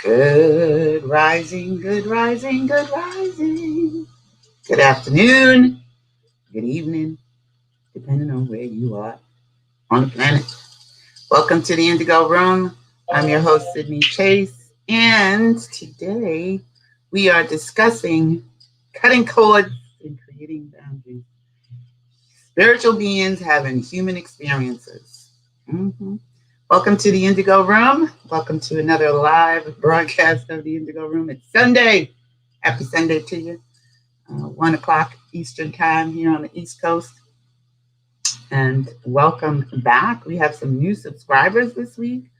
Good rising, good rising, good rising. Good afternoon, good evening, depending on where you are on the planet. Welcome to the Indigo Room. I'm your host, Sydney Chase, and today we are discussing cutting cords and creating boundaries. Spiritual beings having human experiences. Welcome to the Indigo Room. Welcome to another live broadcast of the Indigo Room. It's Sunday. Happy Sunday to you. 1 o'clock Eastern time here on the East Coast. And welcome back. We have some new subscribers this week,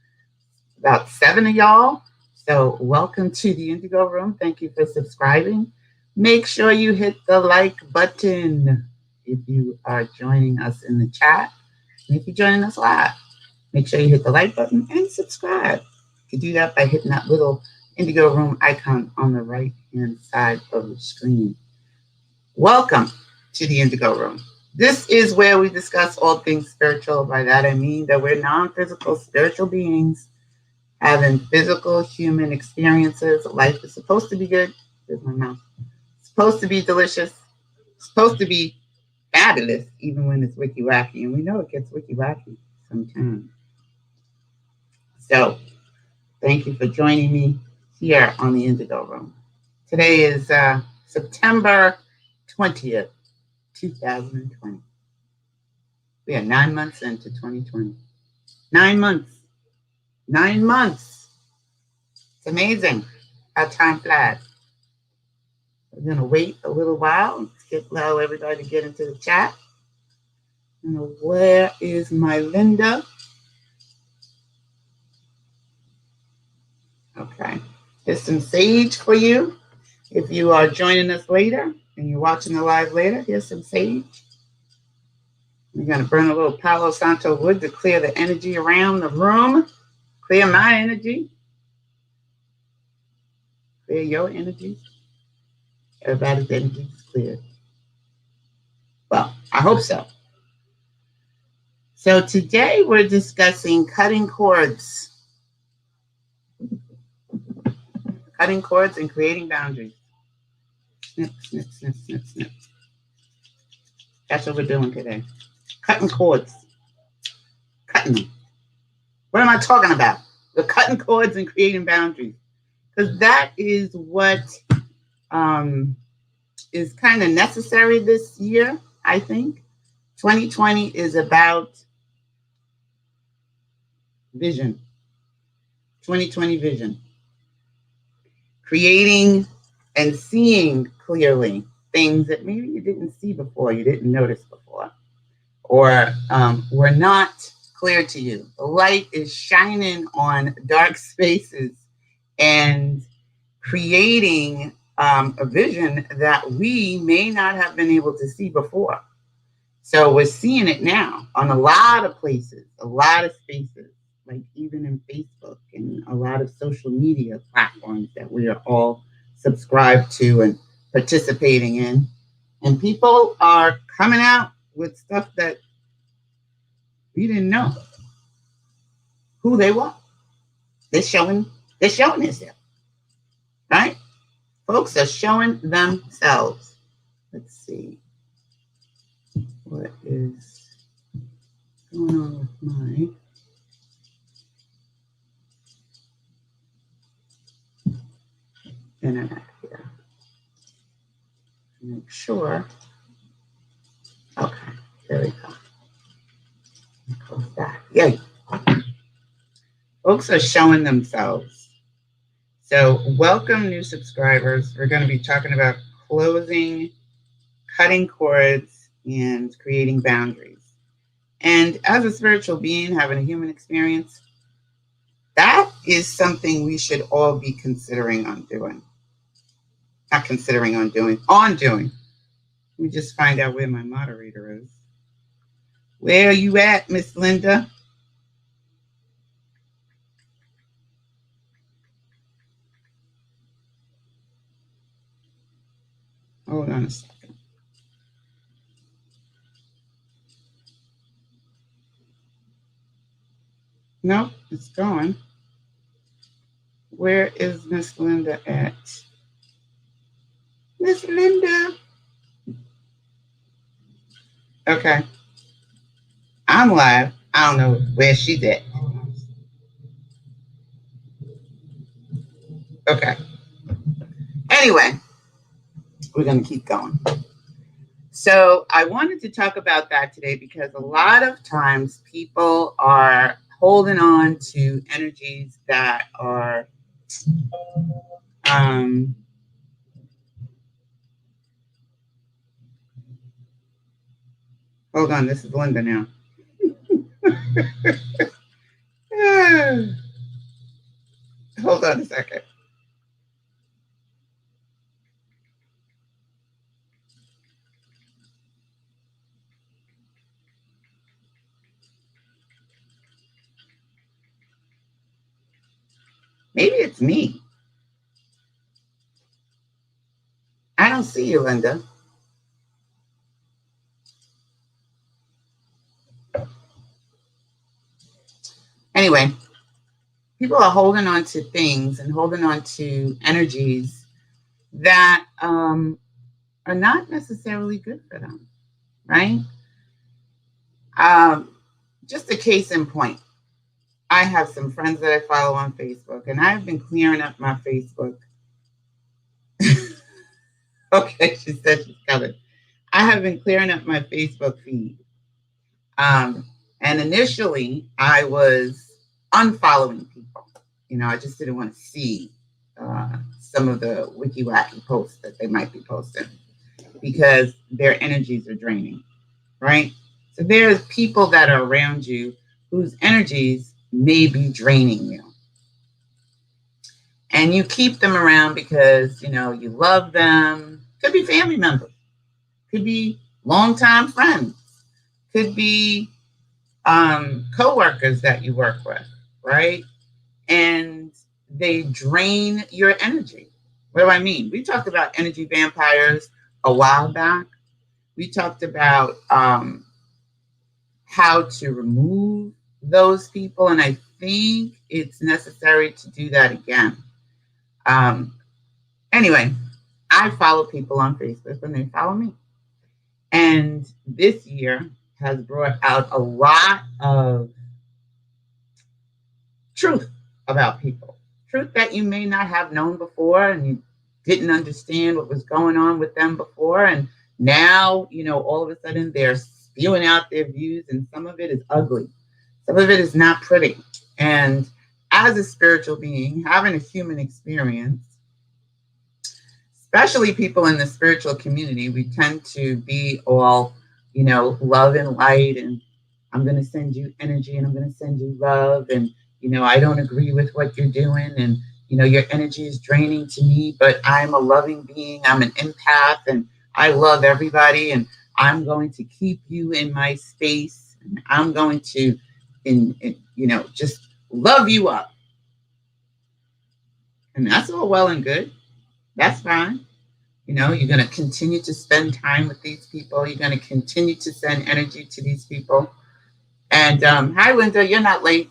about 7 of y'all. So welcome to the Indigo Room. Thank you for subscribing. Make sure you hit the like button if you are joining us in the chat. And if you're joining us live, make sure you hit the like button and subscribe. You can do that by hitting that little Indigo Room icon on the right-hand side of the screen. Welcome to the Indigo Room. This is where we discuss all things spiritual. By that I mean that we're non-physical spiritual beings having physical human experiences. Life is supposed to be good. There's my mouth. It's supposed to be delicious. It's supposed to be fabulous, even when it's wicky-wacky. And we know it gets wicky-wacky sometimes. So, thank you for joining me here on the Indigo Room. Today is September 20th, 2020. We are 9 months into 2020. 9 months. 9 months. It's amazing how time flies. We're going to wait a little while and allow everybody to get into the chat. Where is my Linda? Okay. Here's some sage for you. If you are joining us later and you're watching the live later, here's some sage. We're going to burn a little Palo Santo wood to clear the energy around the room. Clear my energy. Clear your energy. Everybody's energy is cleared. Well, I hope so. So today we're discussing cutting cords. Cutting cords and creating boundaries. Snip, snip, snip, snip, snip. That's what we're doing today. Cutting cords. Cutting them. What am I talking about? We're cutting cords and creating boundaries. Because that is what is kind of necessary this year, I think. 2020 is about vision. 2020 vision. Creating and seeing clearly things that maybe you didn't see before, you didn't notice before, or were not clear to you. The light is shining on dark spaces and creating a vision that we may not have been able to see before. So we're seeing it now on a lot of places, a lot of spaces, like even in Facebook and a lot of social media platforms that we are all subscribed to and participating in. And people are coming out with stuff that we didn't know who they were. They're showing themselves, right? Folks are showing themselves. Let's see. What is going on with my internet here? Make sure. Okay, there we go. Close that. Yay. Folks are showing themselves. So welcome new subscribers. We're going to be talking about closing, cutting cords, and creating boundaries. And as a spiritual being having a human experience, that is something we should all be considering on doing. Not considering on doing, on doing. Let me just find out where my moderator is. Where are you at, Miss Linda? Hold on a second. No, it's gone. Where is Miss Linda at? Miss Linda. Okay. I'm live. I don't know where she's at. Okay. Anyway, we're going to keep going. So I wanted to talk about that today because a lot of times people are holding on to energies that are hold on, this is Linda now. Hold on a second. Maybe it's me. I don't see you, Linda. Anyway, people are holding on to things and holding on to energies that are not necessarily good for them, right? Just a case in point. I have some friends that I follow on Facebook, and I've been clearing up my Facebook. Okay, she said she's covered. I have been clearing up my Facebook feed. And initially, I was unfollowing people. You know, I just didn't want to see some of the wiki wacky posts that they might be posting because their energies are draining, right? So there's people that are around you whose energies may be draining you. And you keep them around because, you know, you love them. Could be family members. Could be longtime friends. Could be co-workers that you work with, right? And they drain your energy. What do I mean? We talked about energy vampires a while back. We talked about how to remove those people, and I think it's necessary to do that again. Anyway, I follow people on Facebook and they follow me. And this year has brought out a lot of truth about people. Truth that you may not have known before and you didn't understand what was going on with them before. And now, you know, all of a sudden they're spewing out their views, and some of it is ugly. Some of it is not pretty. And as a spiritual being, having a human experience, especially people in the spiritual community, we tend to be all, you know, love and light, and I'm going to send you energy and I'm going to send you love. And, you know, I don't agree with what you're doing. And, you know, your energy is draining to me, but I'm a loving being. I'm an empath and I love everybody. And I'm going to keep you in my space. And I'm going to, you know, just love you up. And that's all well and good. That's fine. You know, you're going to continue to spend time with these people. You're going to continue to send energy to these people. And hi, Linda, you're not late.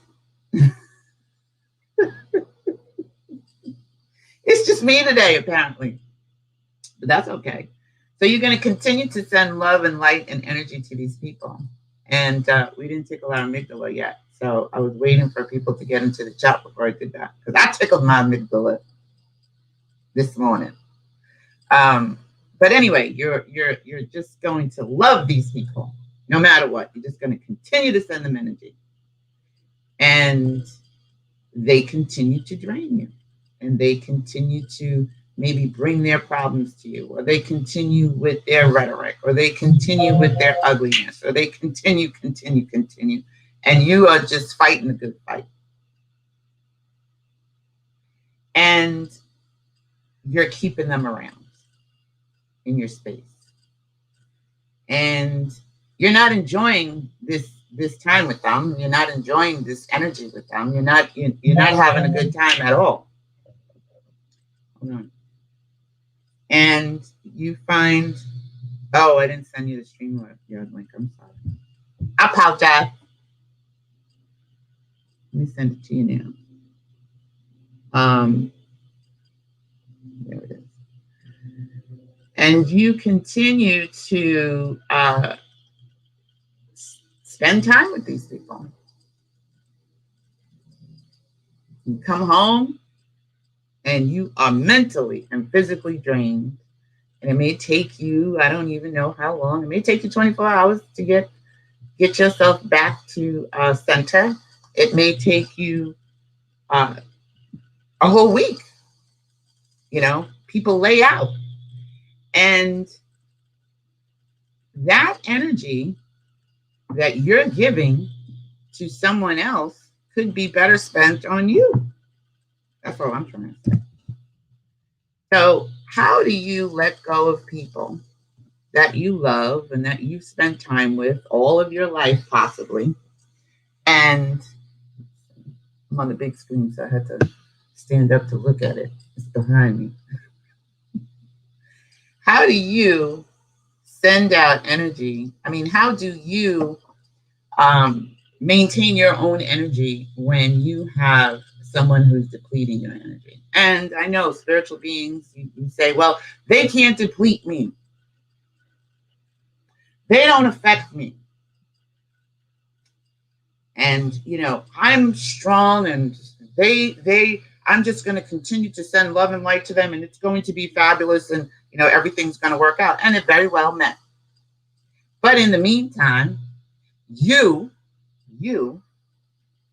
It's just me today, apparently. But that's okay. So you're going to continue to send love and light and energy to these people. And we didn't tickle our amygdala yet. So I was waiting for people to get into the chat before I did that. Because I tickled my amygdala this morning. But anyway, you're just going to love these people no matter what. You're just going to continue to send them energy, and they continue to drain you, and they continue to maybe bring their problems to you, or they continue with their rhetoric, or they continue with their ugliness, or they continue, and you are just fighting a good fight. And you're keeping them around in your space. And you're not enjoying this time with them. You're not enjoying this energy with them. You're not having a good time at all. Hold on. And you find, oh, I didn't send you the StreamYard link. I'm sorry. I apologize. Let me send it to you now. There it is. And you continue to spend time with these people. You come home and you are mentally and physically drained. And it may take you, I don't even know how long, it may take you 24 hours to get yourself back to center. It may take you a whole week. You know, people lay out. And that energy that you're giving to someone else could be better spent on you. That's all I'm trying to say. So how do you let go of people that you love and that you've spent time with all of your life, possibly? And I'm on the big screen, so I had to stand up to look at it. It's behind me. How do you send out energy? I mean, how do you maintain your own energy when you have someone who's depleting your energy? And I know spiritual beings, you say, well, they can't deplete me. They don't affect me. And, you know, I'm strong and I'm just going to continue to send love and light to them, and it's going to be fabulous, and, you know, everything's going to work out. And it very well may. But in the meantime, you,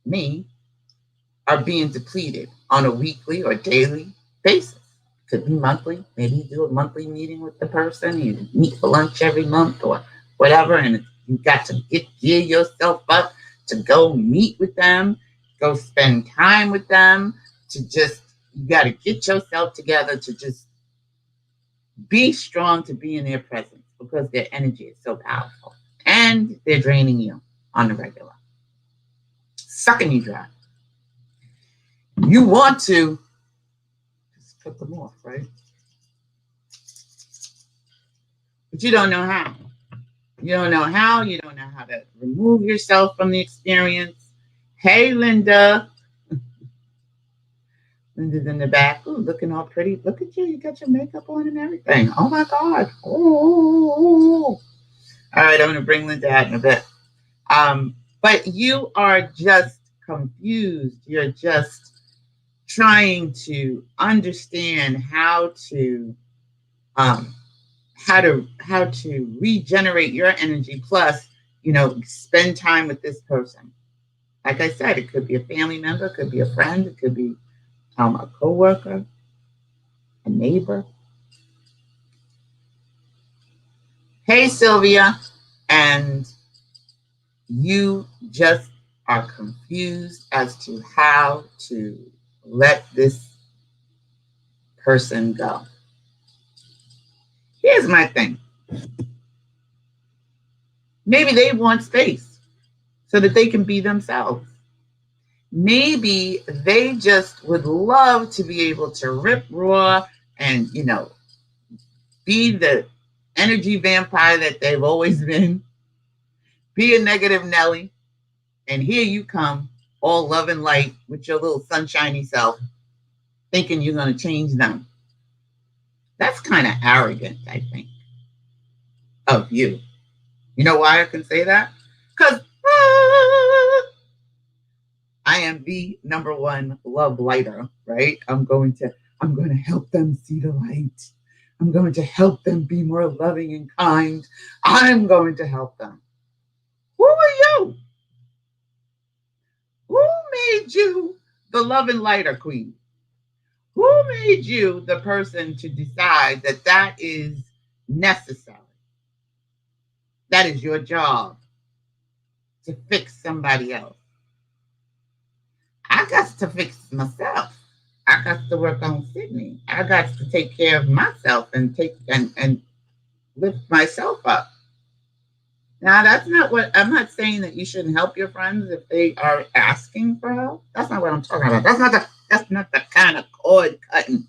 me, are being depleted on a weekly or daily basis. Could be monthly. Maybe you do a monthly meeting with the person. You meet for lunch every month or whatever, and you got to gear yourself up to go meet with them, go spend time with them, to just, you got to get yourself together to just be strong, to be in their presence, because their energy is so powerful. And they're draining you on the regular, sucking you dry. You want to just cut them off, right? But you don't know how. You don't know how. You don't know how to remove yourself from the experience. Hey, Linda. Linda's in the back. Ooh, looking all pretty. Look at you. You got your makeup on and everything. Oh, my God. Oh. All right, I'm going to bring Linda out in a bit. But you are just confused. You're just trying to understand how to regenerate your energy, plus, you know, spend time with this person. Like I said, it could be a family member, it could be a friend, it could be a coworker, a neighbor. Hey, Sylvia. And you just are confused as to how to let this person go. Here's my thing. Maybe they want space so that they can be themselves. Maybe they just would love to be able to rip raw and, you know, be the energy vampire that they've always been. Be a negative Nelly. And here you come, all love and light with your little sunshiny self, thinking you're going to change them. That's kind of arrogant, I think, of you. You know why I can say that? Because I am the number one love lighter, right? I'm going to help them see the light. I'm going to help them be more loving and kind. I'm going to help them. Who are you? Who made you the love and lighter queen? Who made you the person to decide that that is necessary? That is your job, to fix somebody else. I got to fix myself. I got to work on Sydney. I got to take care of myself and lift myself up. Now, that's not what, I'm not saying that you shouldn't help your friends if they are asking for help. That's not what I'm talking about. That's not the kind of cord cutting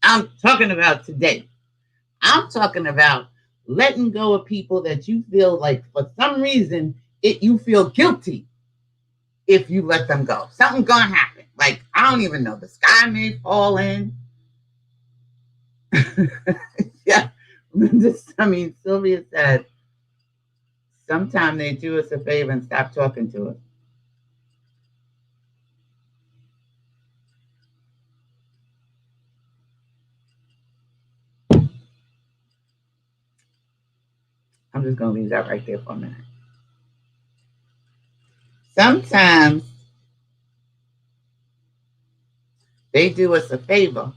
I'm talking about today. I'm talking about letting go of people that you feel like, for some reason, you feel guilty if you let them go. Something's gonna happen. Like, I don't even know. The sky may fall in. Yeah. Sylvia said, sometimes they do us a favor and stop talking to us. I'm just going to leave that right there for a minute. Sometimes they do us a favor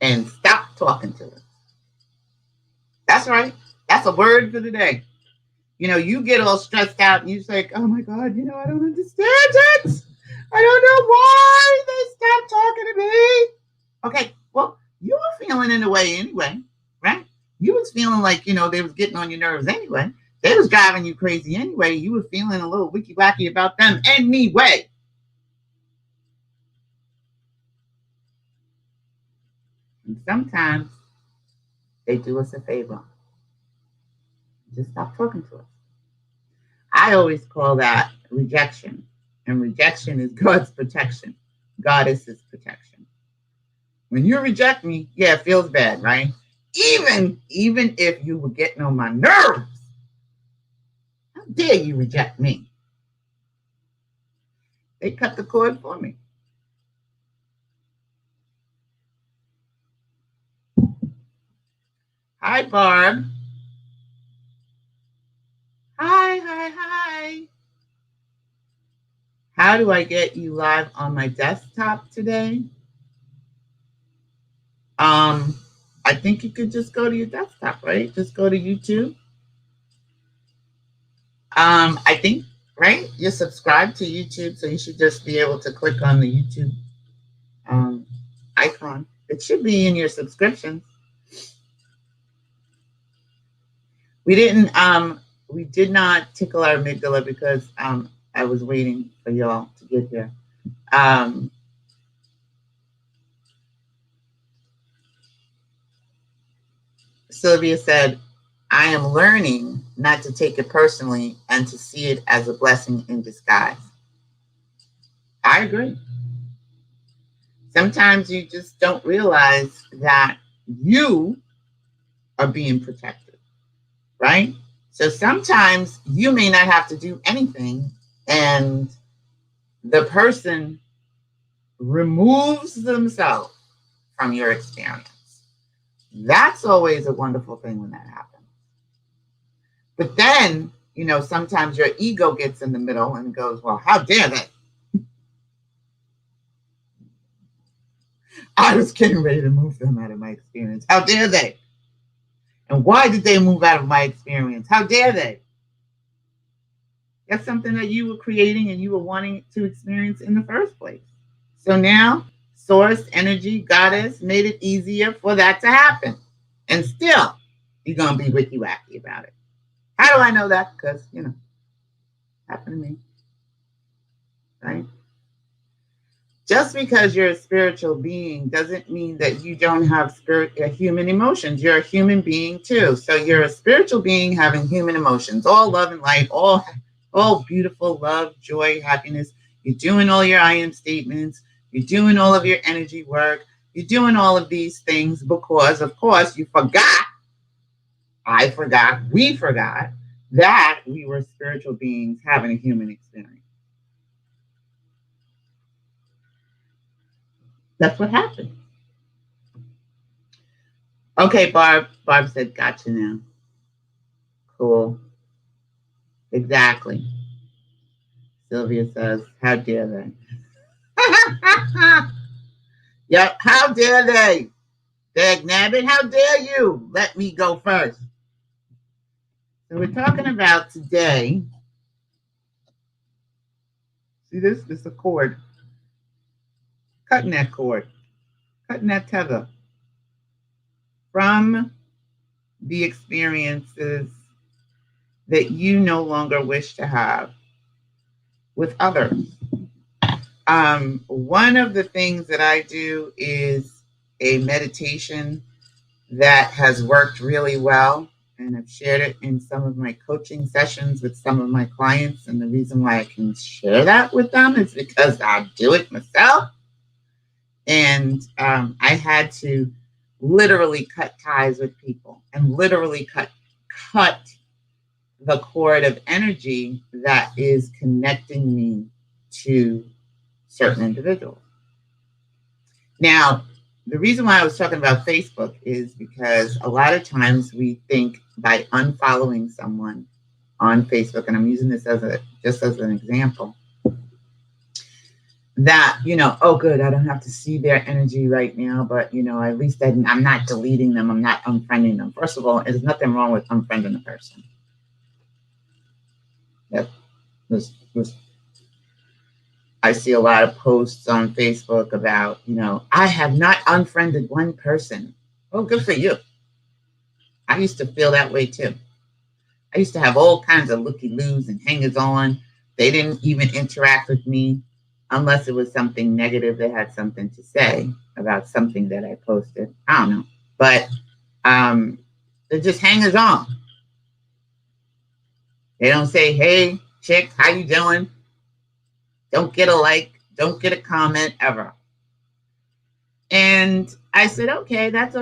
and stop talking to us. That's right. That's a word for the day. You get all stressed out and you're like, oh my God, I don't understand it. I don't know why they stopped talking to me. Okay, well, you were feeling in a way anyway, right? You was feeling like, they was getting on your nerves anyway. They was driving you crazy anyway. You were feeling a little wicky-wacky about them anyway. And sometimes they do us a favor. Just stop talking to us. I always call that rejection. And rejection is God's protection. Goddess's protection. When you reject me, yeah, it feels bad, right? Even if you were getting on my nerves. How dare you reject me? They cut the cord for me. Hi, Barb. Hi. How do I get you live on my desktop today? I think you could just go to your desktop, right? Just go to YouTube. I think, right? You're subscribed to YouTube, so you should just be able to click on the YouTube icon. It should be in your subscriptions. We did not tickle our amygdala because I was waiting for y'all to get here. Sylvia said, I am learning not to take it personally and to see it as a blessing in disguise. I agree. Sometimes you just don't realize that you are being protected, right? So sometimes you may not have to do anything and the person removes themselves from your experience. That's always a wonderful thing when that happens. But then, sometimes your ego gets in the middle and goes, well, how dare they? I was getting ready to move them out of my experience. How dare they? And why did they move out of my experience? How dare they? That's something that you were creating and you were wanting to experience in the first place. So now, source, energy, goddess made it easier for that to happen. And still, you're going to be wicky-wacky about it. How do I know that? Because, happened to me. Right? Just because you're a spiritual being doesn't mean that you don't have human emotions. You're a human being too. So you're a spiritual being having human emotions, all love and light, all beautiful love, joy, happiness. You're doing all your I am statements. You're doing all of your energy work. You're doing all of these things because, of course, you forgot. I forgot. We forgot that we were spiritual beings having a human experience. That's what happened. Okay, Barb said, gotcha now. Cool. Exactly. Sylvia says, how dare they? Yep, how dare they? Dag nabbit, how dare you? Let me go first. So we're talking about today. See this? This is a cord. Cutting that cord. Cutting that tether from the experiences that you no longer wish to have with others. One of the things that I do is a meditation that has worked really well. and I've shared it in some of my coaching sessions with some of my clients. And the reason why I can share that with them is because I do it myself. And I had to literally cut ties with people and literally cut the cord of energy that is connecting me to certain individuals. Now, the reason why I was talking about Facebook is because a lot of times we think by unfollowing someone on Facebook, and I'm using this just as an example, that, oh, good, I don't have to see their energy right now, but, at least I'm not deleting them. I'm not unfriending them. First of all, there's nothing wrong with unfriending a person. That was I see a lot of posts on Facebook about, I have not unfriended one person. Well, good for you. I used to feel that way too. I used to have all kinds of looky-loos and hangers-on. They didn't even interact with me unless it was something negative. They had something to say about something that I posted. I don't know. But they're just hangers-on. They don't say, hey, chick, how you doing? Don't get a like, don't get a comment ever. And I said, okay, that's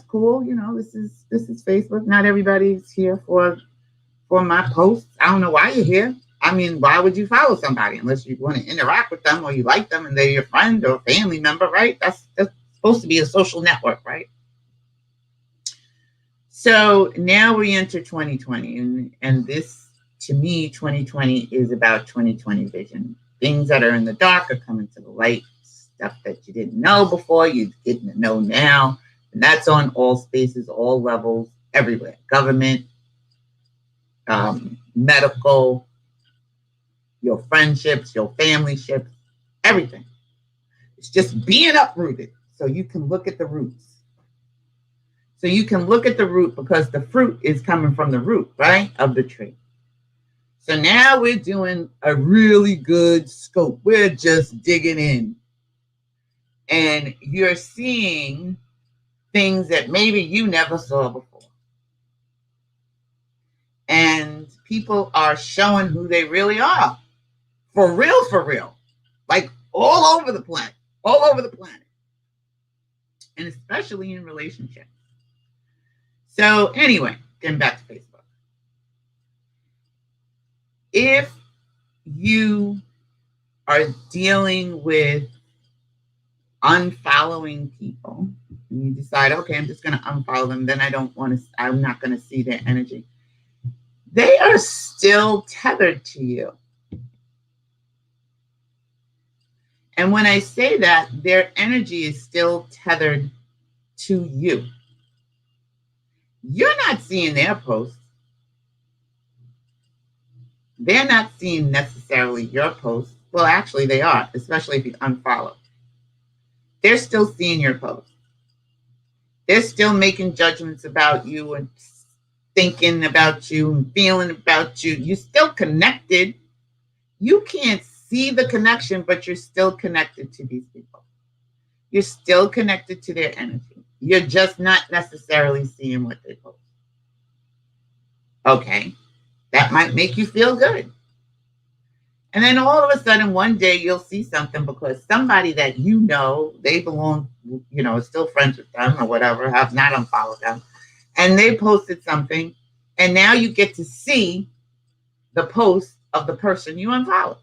cool. This is Facebook. Not everybody's here for my posts. I don't know why you're here. I mean, why would you follow somebody unless you want to interact with them or you like them and they're your friend or family member, right? That's supposed to be a social network, right? So now we enter 2020, and this, to me, 2020 is about 2020 vision. Things that are in the dark are coming to the light. Stuff that you didn't know before, you're getting to know now. And that's on all spaces, all levels, everywhere. Government, medical, your friendships, your family ships, everything. It's just being uprooted so you can look at the roots. So you can look at the root because the fruit is coming from the root, right, of the tree. So now we're doing a really good scope. We're just digging in. And you're seeing things that maybe you never saw before. And people are showing who they really are. For real. Like all over the planet. And especially in relationships. So anyway, getting back to Facebook. If you are dealing with unfollowing people, and you decide, okay, I'm just going to unfollow them, then I'm not going to see their energy. They are still tethered to you. And when I say that, their energy is still tethered to you. You're not seeing their posts. They're not seeing necessarily your posts. Well, actually, they are, especially if you unfollow. They're still seeing your posts. They're still making judgments about you and thinking about you and feeling about you. You're still connected. You can't see the connection, but you're still connected to these people. You're still connected to their energy. You're just not necessarily seeing what they post. Okay, that might make you feel good. And then all of a sudden, one day you'll see something because somebody that they belong, is still friends with them or whatever, have not unfollowed them. And they posted something. And now you get to see the post of the person you unfollowed.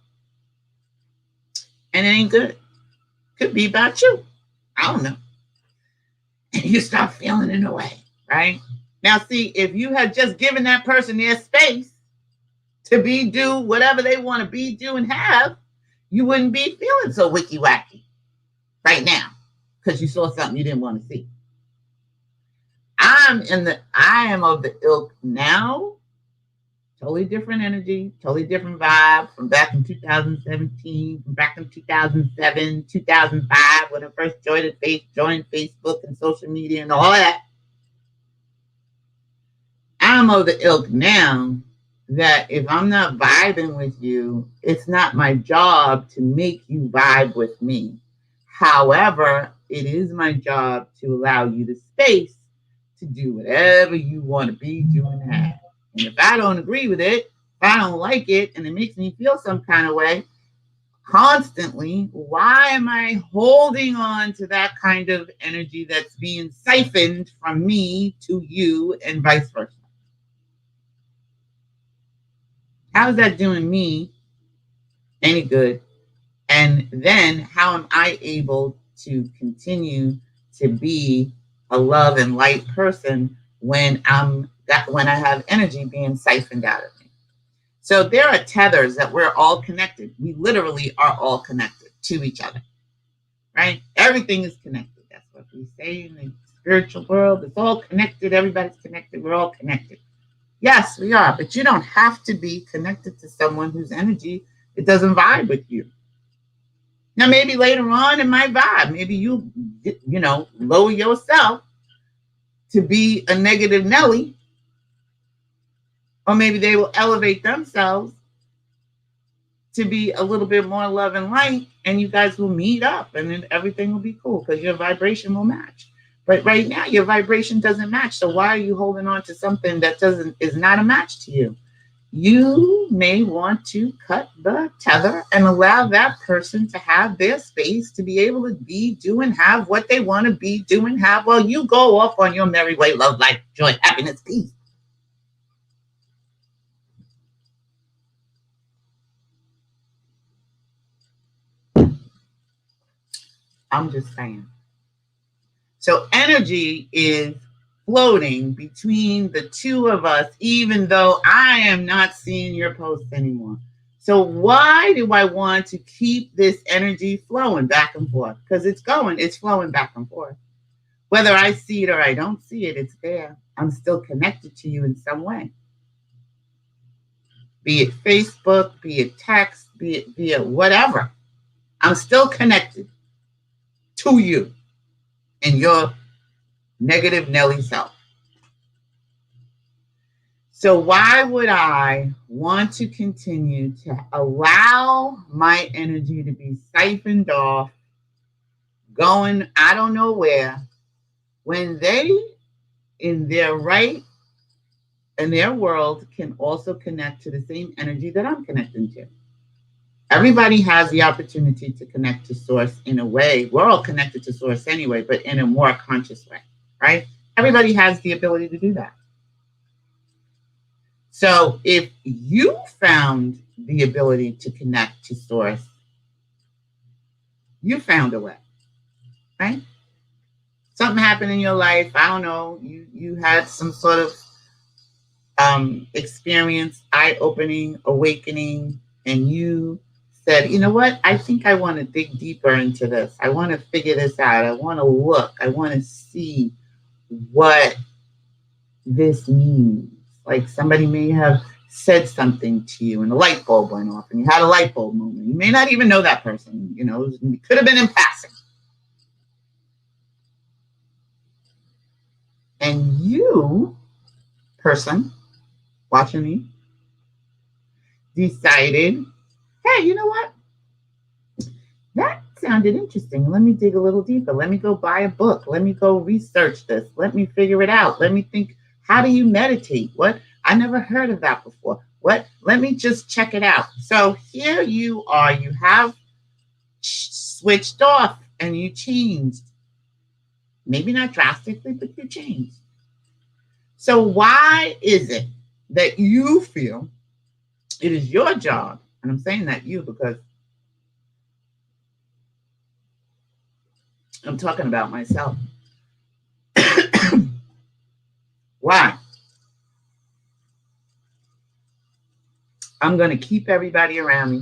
And it ain't good. Could be about you. I don't know. And you start feeling in a way, right? Now, see, if you had just given that person their space to do whatever they want to be, do, and have, you wouldn't be feeling so wicky-wacky right now because you saw something you didn't want to see. I am of the ilk now, totally different energy, totally different vibe from back in 2017, from back in 2007, 2005, when I first joined Facebook and social media and all that. I'm of the ilk now that if I'm not vibing with you, it's not my job to make you vibe with me. However, it is my job to allow you the space to do whatever you want to be, do, and have. And if I don't agree with it, if I don't like it, and it makes me feel some kind of way constantly, why am I holding on to that kind of energy that's being siphoned from me to you and vice versa? How is that doing me any good? And then how am I able to continue to be a love and light person when when I have energy being siphoned out of me? So there are tethers that we're all connected. We literally are all connected to each other, right? Everything is connected. That's what we say in the spiritual world. It's all connected. Everybody's connected. We're all connected. Yes, we are. But you don't have to be connected to someone whose energy, it doesn't vibe with you. Now, maybe later on it might vibe. Maybe you lower yourself to be a negative Nelly. Or maybe they will elevate themselves to be a little bit more love and light, and you guys will meet up, and then everything will be cool because your vibration will match. But right now, your vibration doesn't match. So why are you holding on to something that is not a match to you? You may want to cut the tether and allow that person to have their space to be able to be, do, and have what they want to be, do, and have while you go off on your merry way, love, life, joy, happiness, peace. I'm just saying. So energy is floating between the two of us, even though I am not seeing your posts anymore. So why do I want to keep this energy flowing back and forth? Because it's flowing back and forth. Whether I see it or I don't see it, it's there. I'm still connected to you in some way. Be it Facebook, be it text, be it via whatever. I'm still connected to you and your negative Nelly self. So why would I want to continue to allow my energy to be siphoned off, going I don't know where, when they, in their right and their world, can also connect to the same energy that I'm connecting to? Everybody has the opportunity to connect to source in a way. We're all connected to source anyway, but in a more conscious way, right? Everybody has the ability to do that. So if you found the ability to connect to source, you found a way, right? Something happened in your life. I don't know. You had some sort of experience, eye-opening, awakening, and you said, you know what? I think I want to dig deeper into this. I want to figure this out. I want to look. I want to see what this means. Like somebody may have said something to you and the light bulb went off and you had a light bulb moment. You may not even know that person. It could have been in passing. And you, person watching me, decided, hey, you know what? That sounded interesting. Let me dig a little deeper. Let me go buy a book. Let me go research this. Let me figure it out. Let me think, how do you meditate? What? I never heard of that before. What? Let me just check it out. So here you are. You have switched off and you changed. Maybe not drastically, but you changed. So why is it that you feel it is your job? And I'm saying that you because I'm talking about myself. Why? I'm going to keep everybody around me.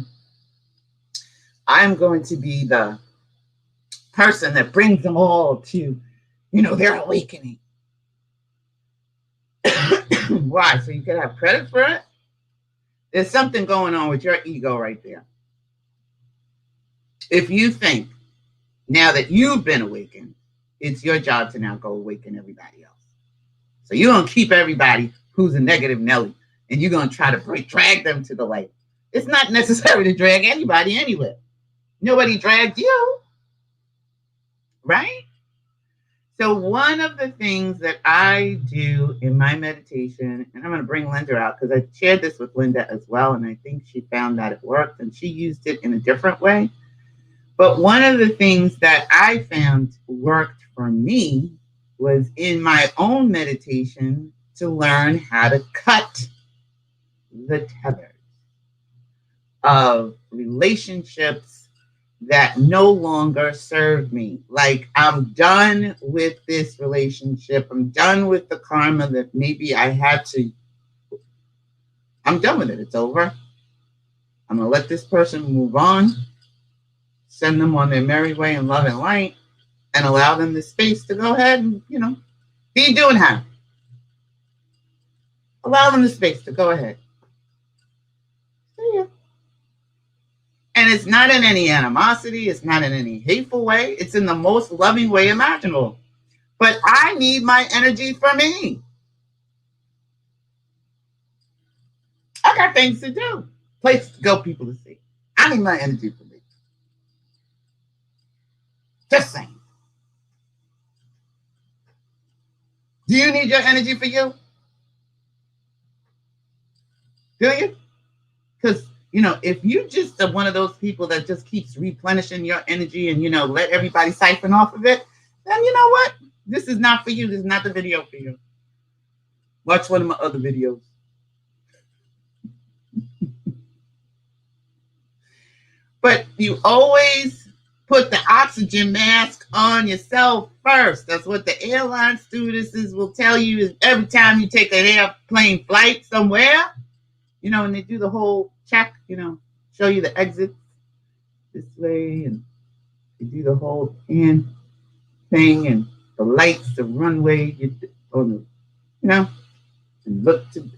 I'm going to be the person that brings them all to, their awakening. Why? So you can have credit for it? There's something going on with your ego right there. If you think now that you've been awakened, it's your job to now go awaken everybody else. So you're going to keep everybody who's a negative Nelly and you're going to try to drag them to the light. It's not necessary to drag anybody anywhere. Nobody dragged you, right? So one of the things that I do in my meditation, and I'm going to bring Linda out because I shared this with Linda as well, and I think she found that it worked, and she used it in a different way. But one of the things that I found worked for me was in my own meditation to learn how to cut the tethers of relationships that no longer serve me. Like, I'm done with this relationship. I'm done with the karma that maybe I had to. I'm done with it. It's over. I'm going to let this person move on, send them on their merry way in love and light, and allow them the space to go ahead and, be doing how. Allow them the space to go ahead. See ya. And it's not in any animosity. It's not in any hateful way. It's in the most loving way imaginable. But I need my energy for me. I got things to do. Places to go, people to see. I need my energy for me. Just saying. Do you need your energy for you? Do you? Because, if you just are one of those people that just keeps replenishing your energy and, let everybody siphon off of it, then you know what? This is not for you. This is not the video for you. Watch one of my other videos. But you always put the oxygen mask on yourself first. That's what the airline stewardesses will tell you is every time you take an airplane flight somewhere, and they do the whole check, show you the exit this way, and they do the whole hand thing and the lights, the runway, and look to the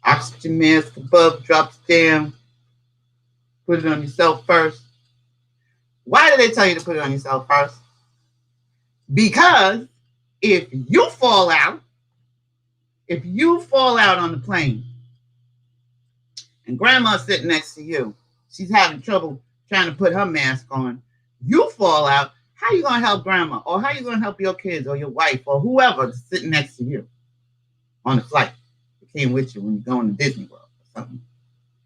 oxygen mask above drops down. Put it on yourself first. Why do they tell you to put it on yourself first? Because if you fall out on the plane and grandma's sitting next to you, she's having trouble trying to put her mask on, you fall out, how are you going to help grandma? Or how are you going to help your kids or your wife or whoever sitting next to you on the flight that came with you when you're going to Disney World or something,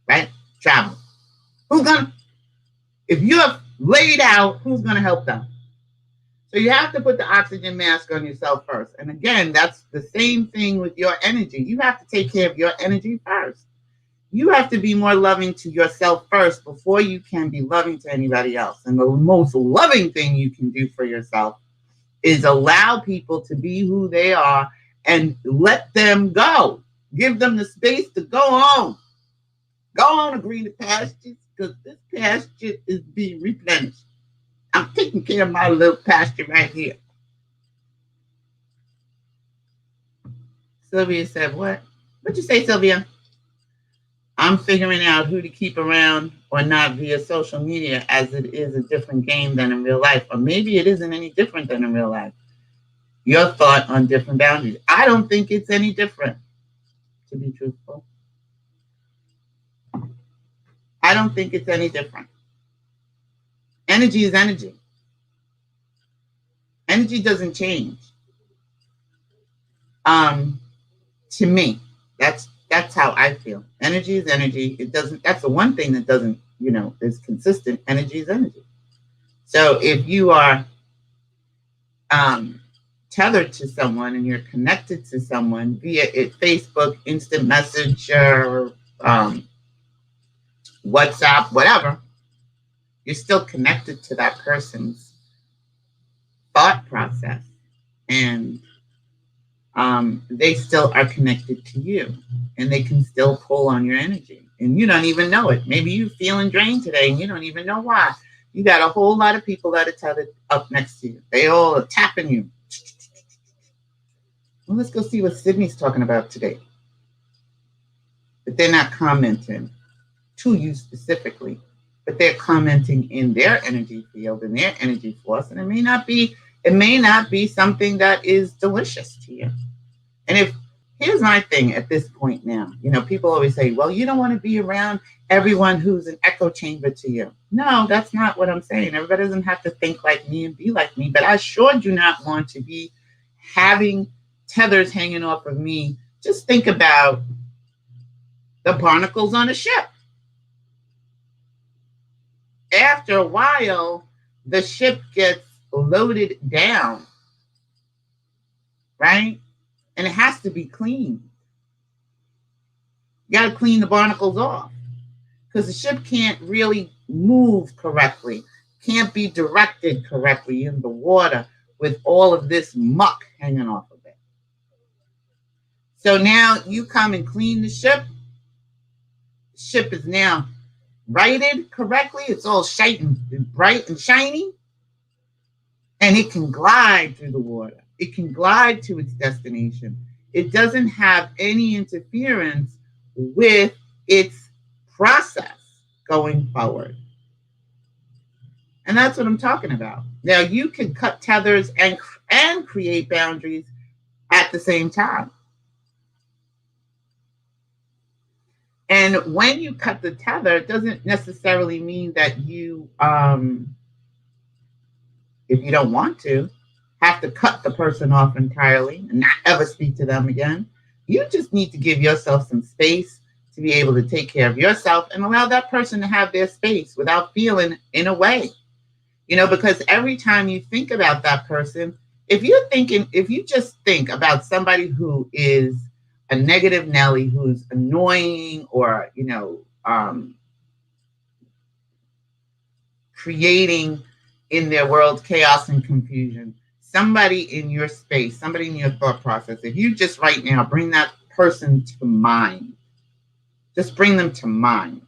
right? Travel. If you're laid out, who's going to help them? So you have to put the oxygen mask on yourself first. And again, that's the same thing with your energy. You have to take care of your energy first. You have to be more loving to yourself first before you can be loving to anybody else. And the most loving thing you can do for yourself is allow people to be who they are and let them go. Give them the space to go on. Go on to greener pastures, because this pasture is being replenished. I'm taking care of my little pasture right here. Sylvia said, what? What'd you say, Sylvia? I'm figuring out who to keep around or not via social media, as it is a different game than in real life. Or maybe it isn't any different than in real life. Your thought on different boundaries. I don't think it's any different, to be truthful. I don't think it's any different. Energy is energy. Energy doesn't change. To me, that's how I feel. Energy is energy. It doesn't. That's the one thing that doesn't, is consistent. Energy is energy. So if you are tethered to someone and you're connected to someone via Facebook, instant message, or WhatsApp, whatever, you're still connected to that person's thought process, and they still are connected to you, and they can still pull on your energy, and you don't even know it. Maybe you're feeling drained today and you don't even know why. You got a whole lot of people that are tethered up next to you. They all are tapping you. Well, let's go see what Sydney's talking about today. But they're not commenting to you specifically, but they're commenting in their energy field, in their energy force, and it may not be something that is delicious to you. And if Here's my thing at this point now. People always say, well, you don't want to be around everyone who's an echo chamber to you. No, that's not what I'm saying. Everybody doesn't have to think like me and be like me, but I sure do not want to be having tethers hanging off of me. Just think about the barnacles on a ship. After a while, the ship gets loaded down, right? And it has to be cleaned. You got to clean the barnacles off because the ship can't really move correctly, can't be directed correctly in the water with all of this muck hanging off of it. So now you come and clean the ship. The ship is now righted correctly. It's all bright and shiny. And it can glide through the water. It can glide to its destination. It doesn't have any interference with its process going forward. And that's what I'm talking about. Now, you can cut tethers and create boundaries at the same time. And when you cut the tether, it doesn't necessarily mean that you, if you don't want to, have to cut the person off entirely and not ever speak to them again. You just need to give yourself some space to be able to take care of yourself and allow that person to have their space without feeling in a way. Because every time you think about that person, if you just think about somebody who is a negative Nelly, who's annoying or, creating in their world chaos and confusion, somebody in your space, somebody in your thought process, if you just right now bring that person to mind, just bring them to mind,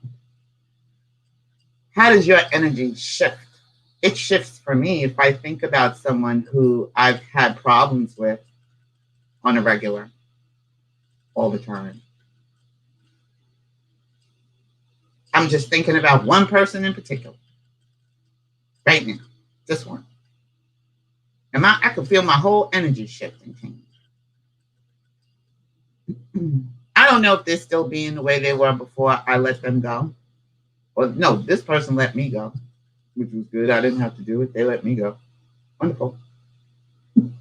how does your energy shift? It shifts for me if I think about someone who I've had problems with on a regular, all the time. I'm just thinking about one person in particular right now, just one. And I can feel my whole energy shift and change. I don't know if they're still being the way they were before I let them go. Or no, this person let me go, which was good. I didn't have to do it. They let me go. Wonderful. But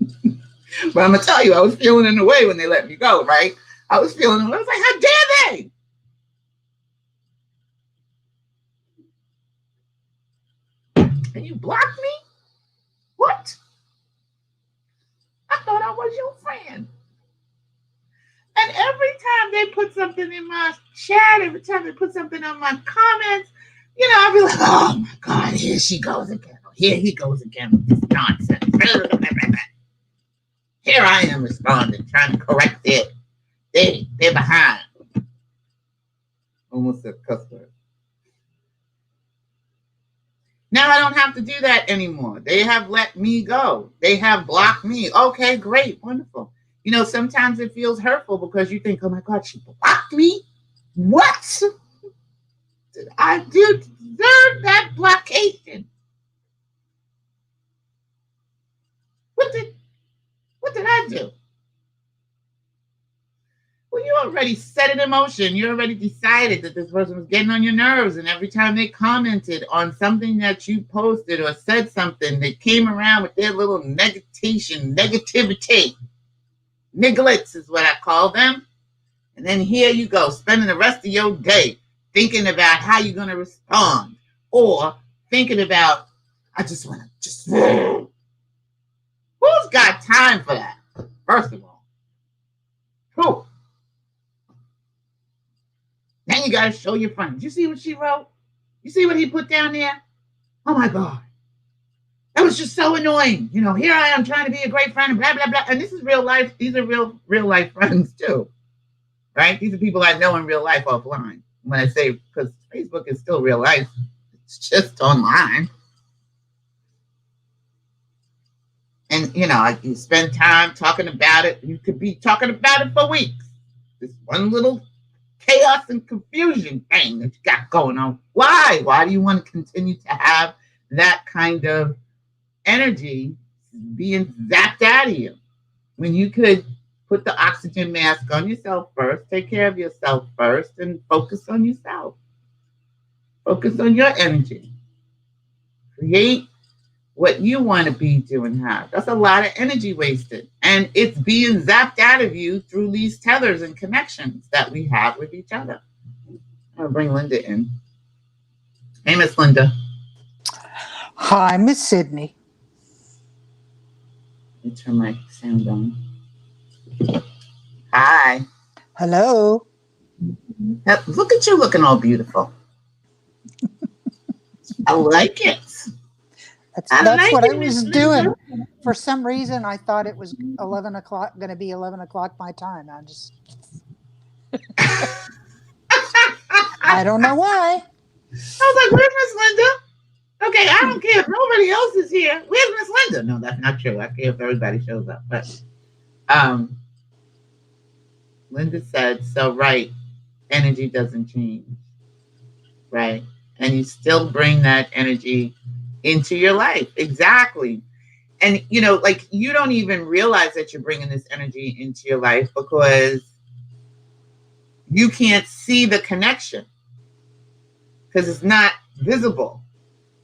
I'm going to tell you, I was feeling in the way when they let me go, right? I was feeling, I was like, how dare they? And you blocked me? What? I thought I was your friend. And every time they put something in my chat, every time they put something on my comments, I'd be like, oh my God, here she goes again. Here he goes again with this nonsense. Here I am responding, trying to correct it. They're behind. Almost a cuss word. Now I don't have to do that anymore. They have let me go. They have blocked me. Okay, great, wonderful. Sometimes it feels hurtful because you think, oh my God, she blocked me? What did I do to deserve that blockation? What did I do? Well, you already set it in motion. You already decided that this person was getting on your nerves. And every time they commented on something that you posted or said something, they came around with their little negativity. Nigglets is what I call them. And then here you go, spending the rest of your day thinking about how you're going to respond. Or thinking about, I just want to who's got time for that? First of all. Who? Then you got to show your friends. You see what she wrote? You see what he put down there? Oh my God. That was just so annoying. Here I am trying to be a great friend, blah, blah, blah. And this is real life. These are real life friends too. Right? These are people I know in real life offline. When I say, because Facebook is still real life, it's just online. And, you spend time talking about it. You could be talking about it for weeks. This one little chaos and confusion thing that you got going on. Why? Why do you want to continue to have that kind of energy being zapped out of you when you could Put the oxygen mask on yourself first. Take care of yourself first and focus on yourself. Focus on your energy. Create what you want to be, do, and have. That's a lot of energy wasted. And it's being zapped out of you through these tethers and connections that we have with each other. I'll bring Linda in. Hey, Miss Linda. Hi, Miss Sydney. Let me turn my sound on. Hi. Hello. Look at you looking all beautiful. I like it. That's what I was doing. For some reason, I thought it was 11 o'clock, going to be 11 o'clock my time. I don't know why. I was like, where's Miss Linda? Okay, I don't care if nobody else is here. Where's Miss Linda? No, that's not true. I care if everybody shows up. But Linda said, so right, energy doesn't change. Right? And you still bring that energy into your life. Exactly. And, you know, like you don't even realize that you're bringing this energy into your life because you can't see the connection because it's not visible,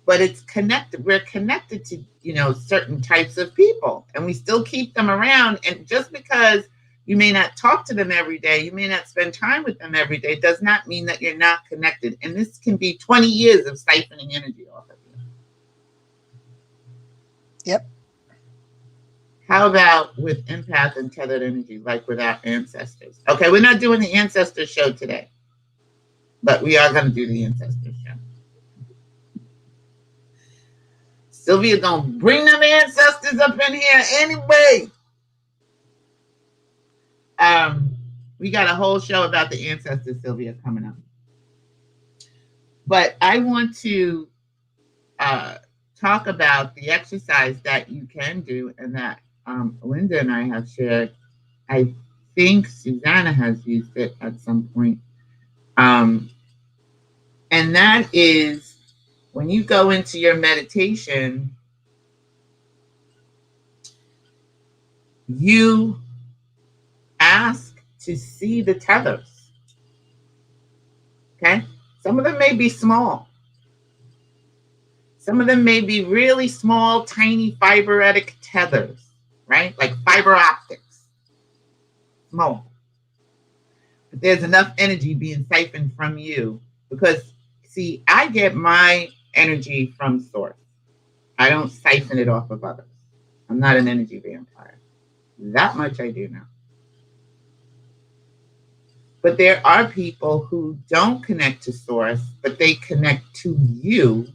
but it's connected. We're connected to, you know, certain types of people and we still keep them around. And just because you may not talk to them every day, you may not spend time with them every day, does not mean that you're not connected. And this can be 20 years of siphoning energy off of you. Yep. How about with empath and tethered energy, like with our ancestors? Okay, we're not doing the ancestor show today, but we are going to do the ancestor show. Sylvia gonna bring them ancestors up in here anyway. We got a whole show about the ancestors, Sylvia, coming up. But I want to talk about the exercise that you can do and that Linda and I have shared. I think Susanna has used it at some point. And that is when you go into your meditation, you ask to see the tethers. Okay? Some of them may be small. Some of them may be really small, tiny fiberetic tethers, right? Like fiber optics. Small. But there's enough energy being siphoned from you because, see, I get my energy from source. I don't siphon it off of others. I'm not an energy vampire. That much I do know. But there are people who don't connect to source, but they connect to you,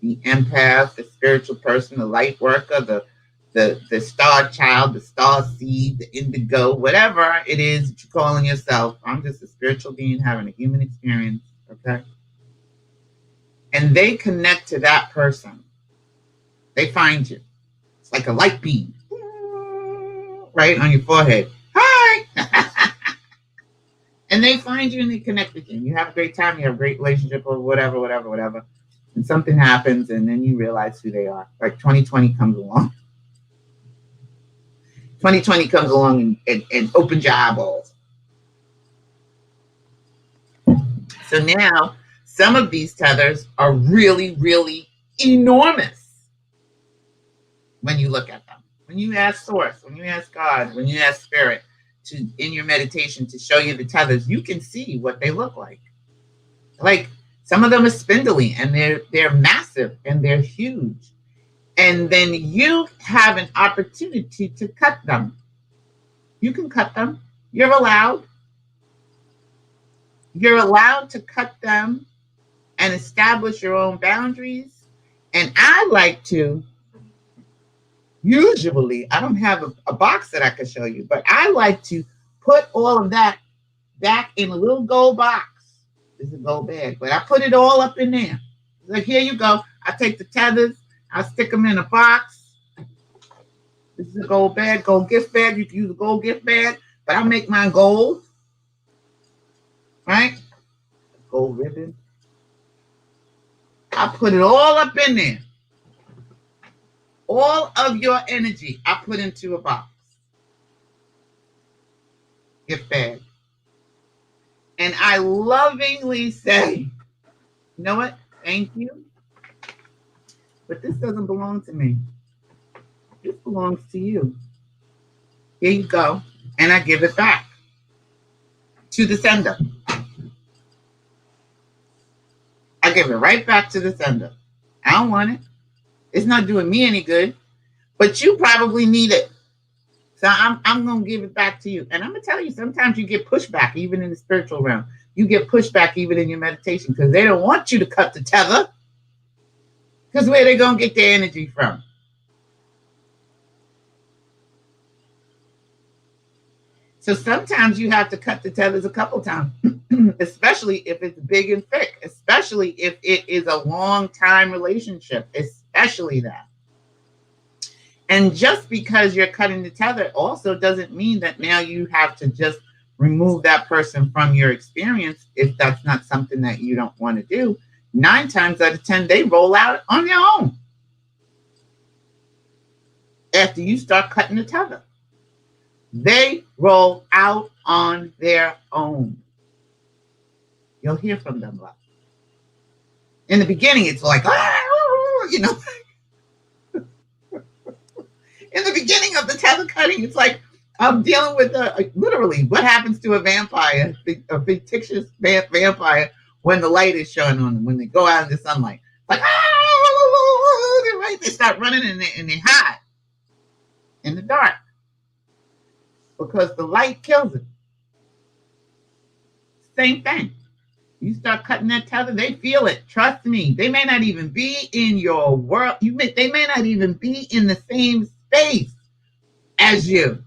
the empath, the spiritual person, the light worker, the star child, the star seed, the indigo, whatever it is that you're calling yourself. I'm just a spiritual being having a human experience, okay? And they connect to that person. They find you. It's like a light beam, right on your forehead. Hi! And they find you and they connect with you. And you have a great time, you have a great relationship or whatever. And something happens and then you realize who they are. Like 2020 comes along. 2020 comes along and opens your eyeballs. So now some of these tethers are really, really enormous when you look at them. When you ask source, when you ask God, when you ask spirit to in your meditation to show you the tethers, you can see what they look like. Like some of them are spindly and they're massive and they're huge. And then you have an opportunity to cut them. You can cut them. You're allowed. You're allowed to cut them and establish your own boundaries. And I like to, usually, I don't have a box that I can show you, but I like to put all of that back in a little gold box. It's a gold bag, but I put it all up in there. Like, here you go. I take the tethers, I stick them in a box. This is a gold bag, gold gift bag. You can use a gold gift bag, but I make mine gold. Right? Gold ribbon. I put it all up in there. All of your energy I put into a box. gift bag. And I lovingly say, you know what? Thank you. But this doesn't belong to me. This belongs to you. Here you go. And I give it back to the sender. I give it right back to the sender. I don't want it. It's not doing me any good, but you probably need it. So I'm going to give it back to you. And I'm going to tell you, sometimes you get pushback, even in the spiritual realm. You get pushback even in your meditation because they don't want you to cut the tether. Because where are they going to get their energy from? So sometimes you have to cut the tethers a couple times, especially if it's big and thick, especially if it is a long time relationship, especially that. And just because you're cutting the tether also doesn't mean that now you have to just remove that person from your experience if that's not something that you don't want to do. 9 times out of 10, they roll out on their own after you start cutting the tether. They roll out on their own. You'll hear from them a lot. In the beginning, it's like, you know. In the beginning of the tether cutting, it's like I'm dealing with literally what happens to a vampire, a fictitious vampire, when the light is showing on them, when they go out in the sunlight. Like, right? They start running and they hide in the dark because the light kills it. Same thing. You start cutting that tether, they feel it. Trust me. They may not even be in your world. They may not even be in the same space as you.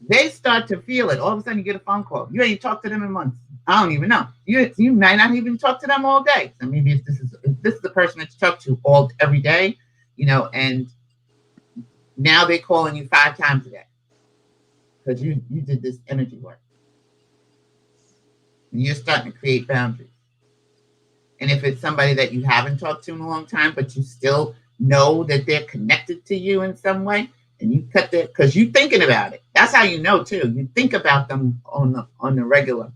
They start to feel it. All of a sudden, you get a phone call. You ain't talked to them in months. I don't even know. You might not even talk to them all day. So maybe if this is the person that you talk to every day, you know, and now they're calling you 5 times a day because you did this energy work. And you're starting to create boundaries. And if it's somebody that you haven't talked to in a long time, but you still know that they're connected to you in some way, and you cut that because you're thinking about it. That's how you know too. You think about them on the regular.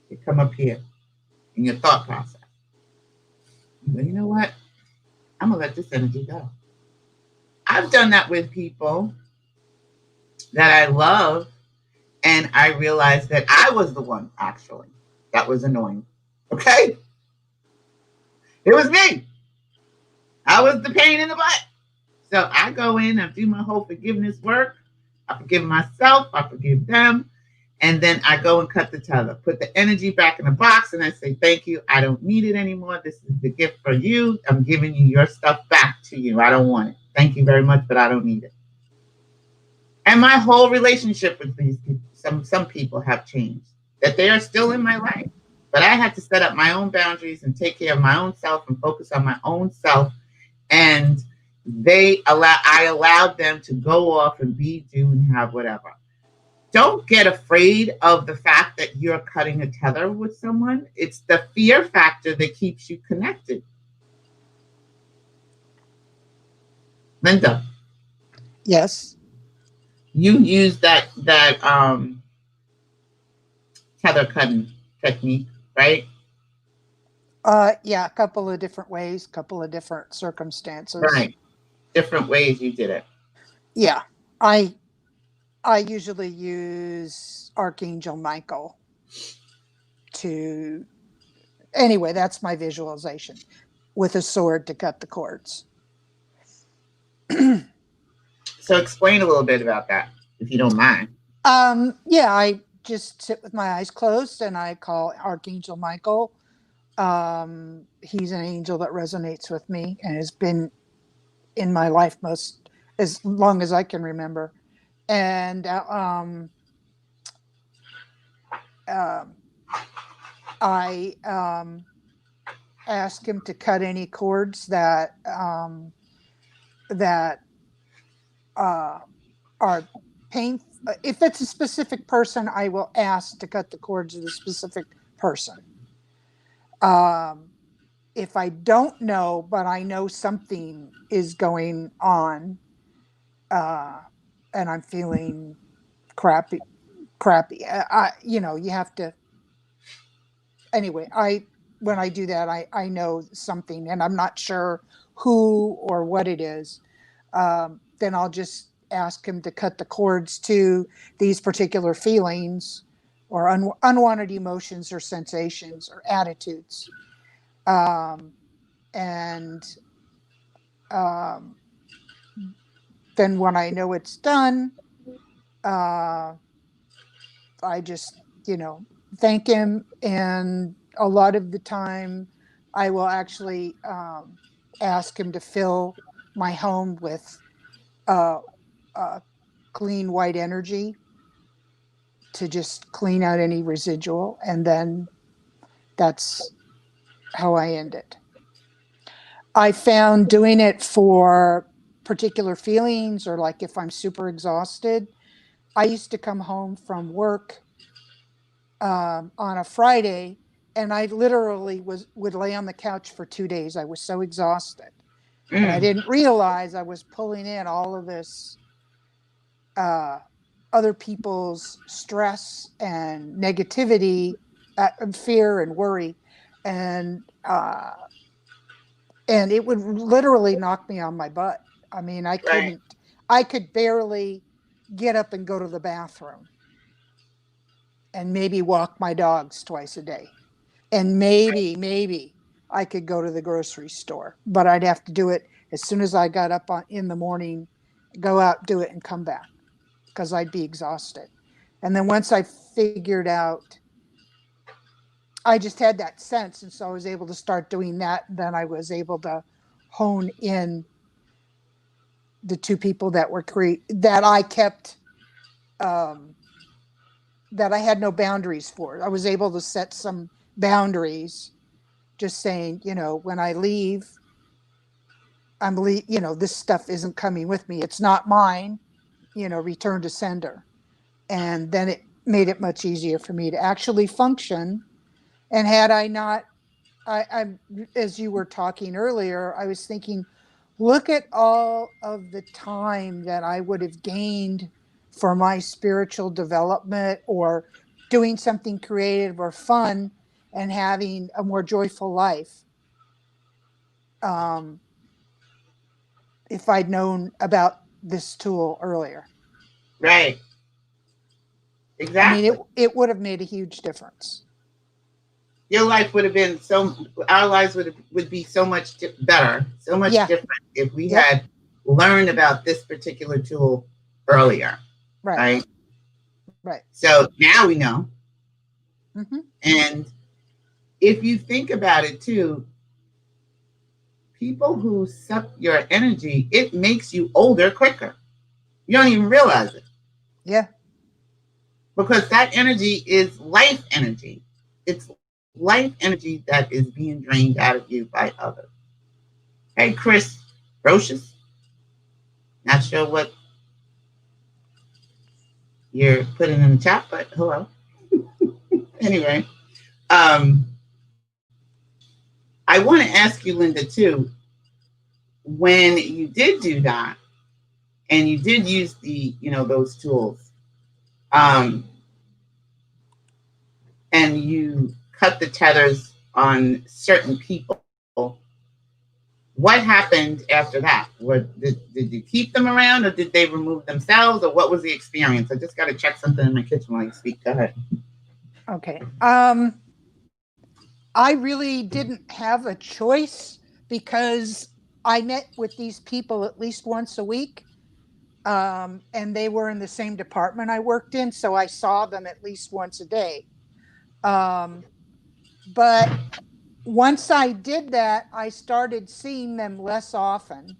They come up here in your thought process. You go, you know what? I'm gonna let this energy go. I've done that with people that I love, and I realized that I was the one actually that was annoying. Okay? It was me. I was the pain in the butt. So I go in, I do my whole forgiveness work. I forgive myself, I forgive them, and then I go and cut the tether, put the energy back in the box, and I say, thank you, I don't need it anymore. This is the gift for you. I'm giving you your stuff back to you. I don't want it. Thank you very much, but I don't need it. And my whole relationship with these people, some people have changed, that they are still in my life. But I had to set up my own boundaries and take care of my own self and focus on my own self. And I allowed them to go off and be, do, and have whatever. Don't get afraid of the fact that you're cutting a tether with someone. It's the fear factor that keeps you connected. Linda. Yes. You use that tether cutting technique, right? Yeah, a couple of different ways, couple of different circumstances. Right. Different ways you did it. Yeah. I usually use Archangel Michael to, anyway, that's my visualization, with a sword to cut the cords. So explain a little bit about that, if you don't mind. Yeah, I just sit with my eyes closed and I call Archangel Michael. He's an angel that resonates with me and has been in my life as long as I can remember. And I ask him to cut any cords that are painful. If it's a specific person, I will ask to cut the cords of the specific person. If I don't know, but I know something is going on, and I'm feeling crappy. You have to. Anyway, when I do that, I know something, and I'm not sure who or what it is. Then I'll just ask him to cut the cords to these particular feelings or unwanted emotions or sensations or attitudes. And um, then when I know it's done, uh, I just, thank him. And a lot of the time, I will actually ask him to fill my home with uh, uh, clean white energy to just clean out any residual. And then that's how I end it. I found doing it for particular feelings, or like if I'm super exhausted. I used to come home from work on a Friday, and I literally would lay on the couch for 2 days. I was so exhausted, and I Mm, didn't realize I was pulling in all of this uh, other people's stress and negativity, and fear and worry, and uh, and it would literally knock me on my butt. I mean, right, I could barely get up and go to the bathroom, and maybe walk my dogs twice a day. And maybe I could go to the grocery store, but I'd have to do it as soon as I got up in the morning, go out, do it, and come back because I'd be exhausted. And then once I figured out, I just had that sense. And so I was able to start doing that. Then I was able to hone in the two people that I kept, um, that I had no boundaries for. I was able to set some boundaries, just saying, when I leave, this stuff isn't coming with me. It's not mine, return to sender. And then it made it much easier for me to actually function. And had I not, I as you were talking earlier, I was thinking, look at all of the time that I would have gained for my spiritual development or doing something creative or fun and having a more joyful life. Um, if I'd known about this tool earlier. right, I mean, exactly. it would have made a huge difference. Your life would have been our lives would be so much better, so much Yeah. different if we Yep. had learned about this particular tool earlier, Right. right? Right. So now we know. Mm-hmm. And if you think about it too, people who suck your energy, it makes you older quicker. You don't even realize it Yeah. because that energy is life energy. It's life energy that is being drained out of you by others. Hey, Chris Roches, not sure what you're putting in the chat, but hello. Anyway, um, I want to ask you, Linda, too, when you did do that and you did use those tools, um, and you cut the tethers on certain people, what happened after that? Did you keep them around, or did they remove themselves, or what was the experience? I just got to check something in my kitchen while you speak. Go ahead. Okay. I really didn't have a choice because I met with these people at least once a week. And they were in the same department I worked in, so I saw them at least once a day. Um, but once I did that, I started seeing them less often.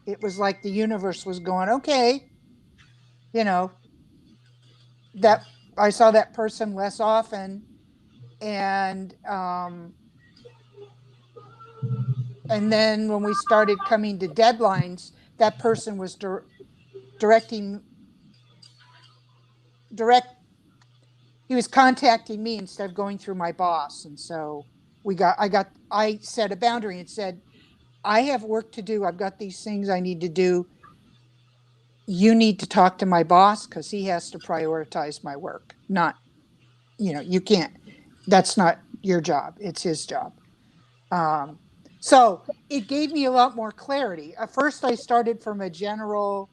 It was like the universe was going, okay, you know, that I saw that person less often. And, and then when we started coming to deadlines, that person was directing, direct, he was contacting me instead of going through my boss. And so I set a boundary and said, I have work to do. I've got these things I need to do. you need to talk to my boss because he has to prioritize my work. Not, you can't, that's not your job. It's his job. So it gave me a lot more clarity. At first, I started from a general,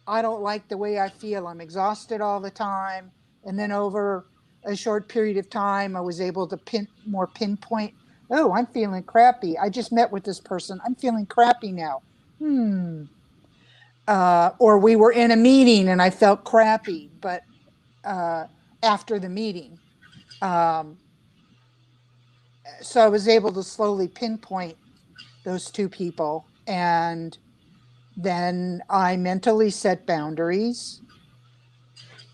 I don't like the way I feel. I'm exhausted all the time. And then over a short period of time, I was able to pinpoint, oh, I'm feeling crappy. I just met with this person. I'm feeling crappy now. Or we were in a meeting and I felt crappy, but after the meeting. So I was able to slowly pinpoint those two people. And then I mentally set boundaries,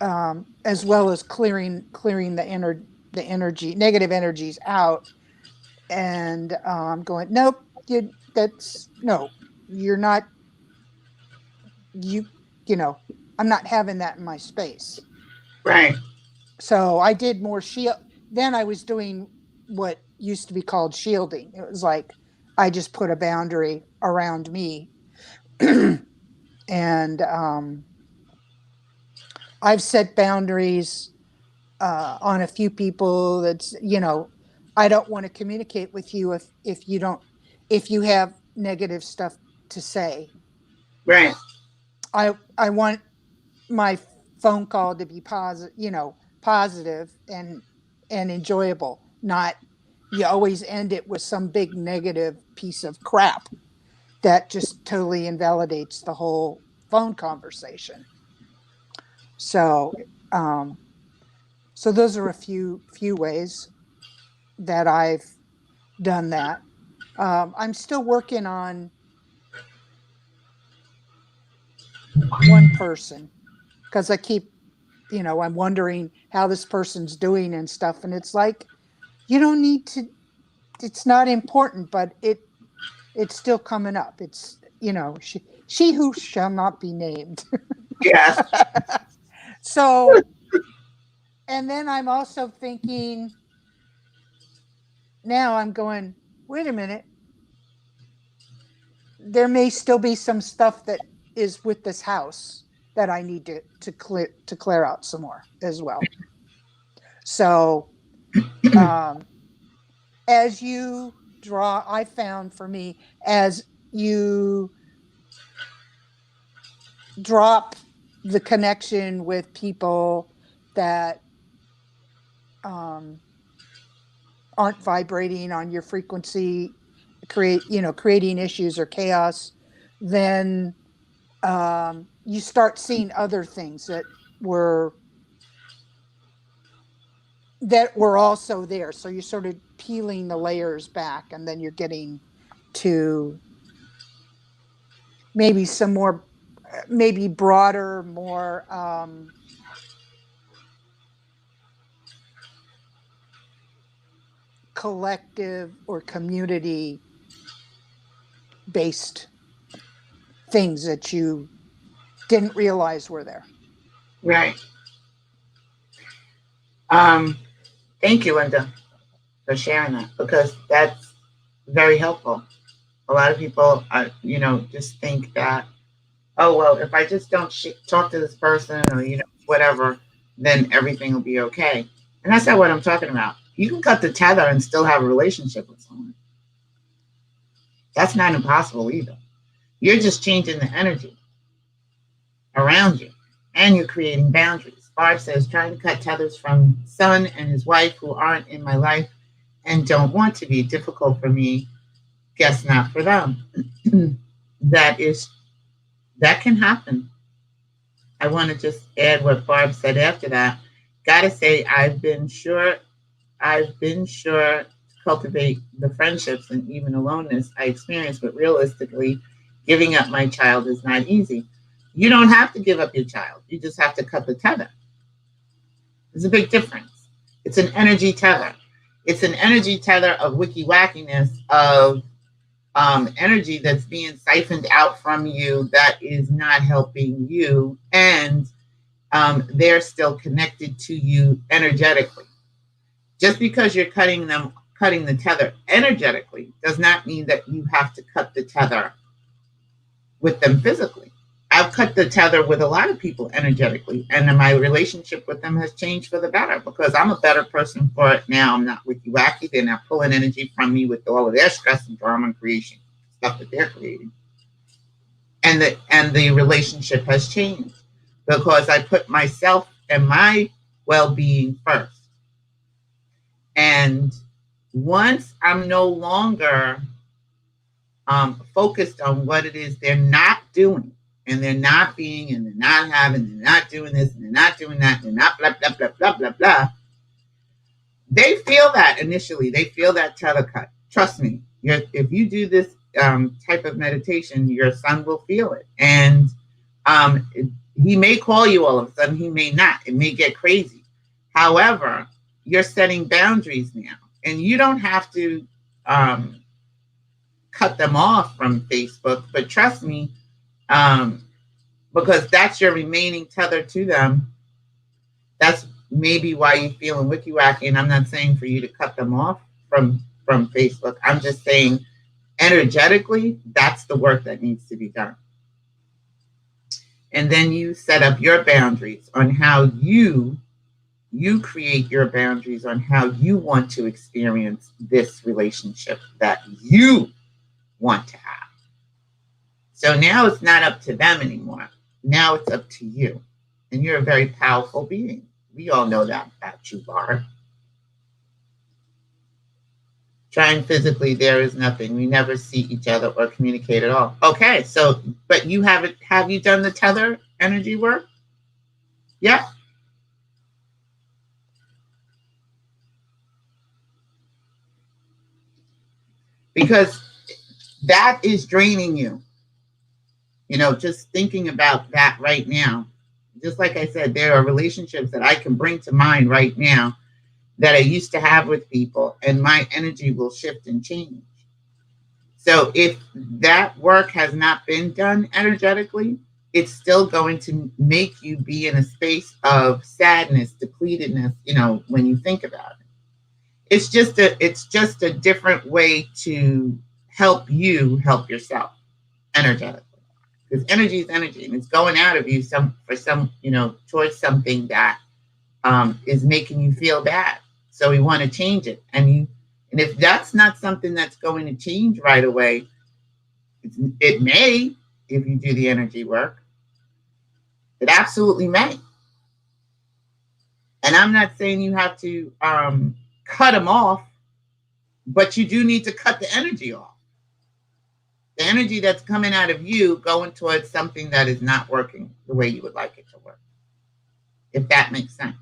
as well as clearing the energy, negative energies out, and going, nope, no, you're not, you you know I'm not having that in my space. Right. So I did more shield. Then I was doing what used to be called shielding. It was like I just put a boundary around me. And I've set boundaries on a few people. That's, I don't want to communicate with you if you have negative stuff to say. Right. I want my phone call to be positive and enjoyable. Not, you always end it with some big negative piece of crap that just totally invalidates the whole phone conversation. So, so those are a few ways that I've done that. I'm still working on one person because I keep, I'm wondering how this person's doing and stuff. And it's like, you don't need to, it's not important, but it's still coming up. It's, she who shall not be named. Yes. So, and then I'm also thinking, now I'm going, wait a minute, there may still be some stuff that is with this house that I need to clear out some more as well. So, as you draw, I found for me, as you drop the connection with people that aren't vibrating on your frequency, creating issues or chaos, then you start seeing other things were that were also there. So you're sort of peeling the layers back, and then you're getting to maybe some more, maybe broader, more collective or community based things that you didn't realize were there. Right. Thank you, Linda, for sharing that, because that's very helpful. A lot of people, just think that, oh, well, if I just don't talk to this person or, whatever, then everything will be okay. And that's not what I'm talking about. You can cut the tether and still have a relationship with someone. That's not impossible either. You're just changing the energy around you, and you're creating boundaries. Barb says, trying to cut tethers from son and his wife who aren't in my life and don't want to be. Difficult for me. Guess not for them. that can happen. I want to just add what Barb said after that. Gotta say, I've been sure to cultivate the friendships and even aloneness I experience, but realistically, giving up my child is not easy. You don't have to give up your child. You just have to cut the tether. There's a big difference. It's an energy tether. It's an energy tether of wiki wackiness, of energy that's being siphoned out from you that is not helping you, and they're still connected to you energetically. Just because you're cutting the tether energetically does not mean that you have to cut the tether with them physically. I've cut the tether with a lot of people energetically, and my relationship with them has changed for the better because I'm a better person for it now. I'm not with wacky. They're not pulling energy from me with all of their stress and drama and creation stuff that they're creating. And the relationship has changed because I put myself and my well-being first. And once I'm no longer focused on what it is they're not doing, and they're not being, and they're not having, they're not doing this, and they're not doing that, and they're not blah, blah, blah, blah, blah, blah. They feel that initially. They feel that tether cut. Trust me. If you do this type of meditation, your son will feel it. And he may call you all of a sudden. He may not. It may get crazy. However, you're setting boundaries now. And you don't have to cut them off from Facebook. But trust me, because that's your remaining tether to them. That's maybe why you're feeling wicky-wacky. And I'm not saying for you to cut them off from Facebook. I'm just saying energetically, that's the work that needs to be done. And then you set up your boundaries on how you create your boundaries on how you want to experience this relationship that you want to have. So now it's not up to them anymore. Now it's up to you. And you're a very powerful being. We all know that about you, Bar. Trying physically, there is nothing. We never see each other or communicate at all. Okay, so, but you haven't, have you done the tether energy work? Yeah. Because that is draining you. You know, just thinking about that right now. Just like I said, there are relationships that I can bring to mind right now that I used to have with people, and my energy will shift and change. So if that work has not been done energetically, it's still going to make you be in a space of sadness, depletedness, you know, when you think about it. It's just a different way to help you help yourself energetically. Because energy is energy, and it's going out of you towards something that is making you feel bad. So we want to change it. And if that's not something that's going to change right away, it may, if you do the energy work. It absolutely may. And I'm not saying you have to cut them off, but you do need to cut the energy off. The energy that's coming out of you going towards something that is not working the way you would like it to work. If that makes sense.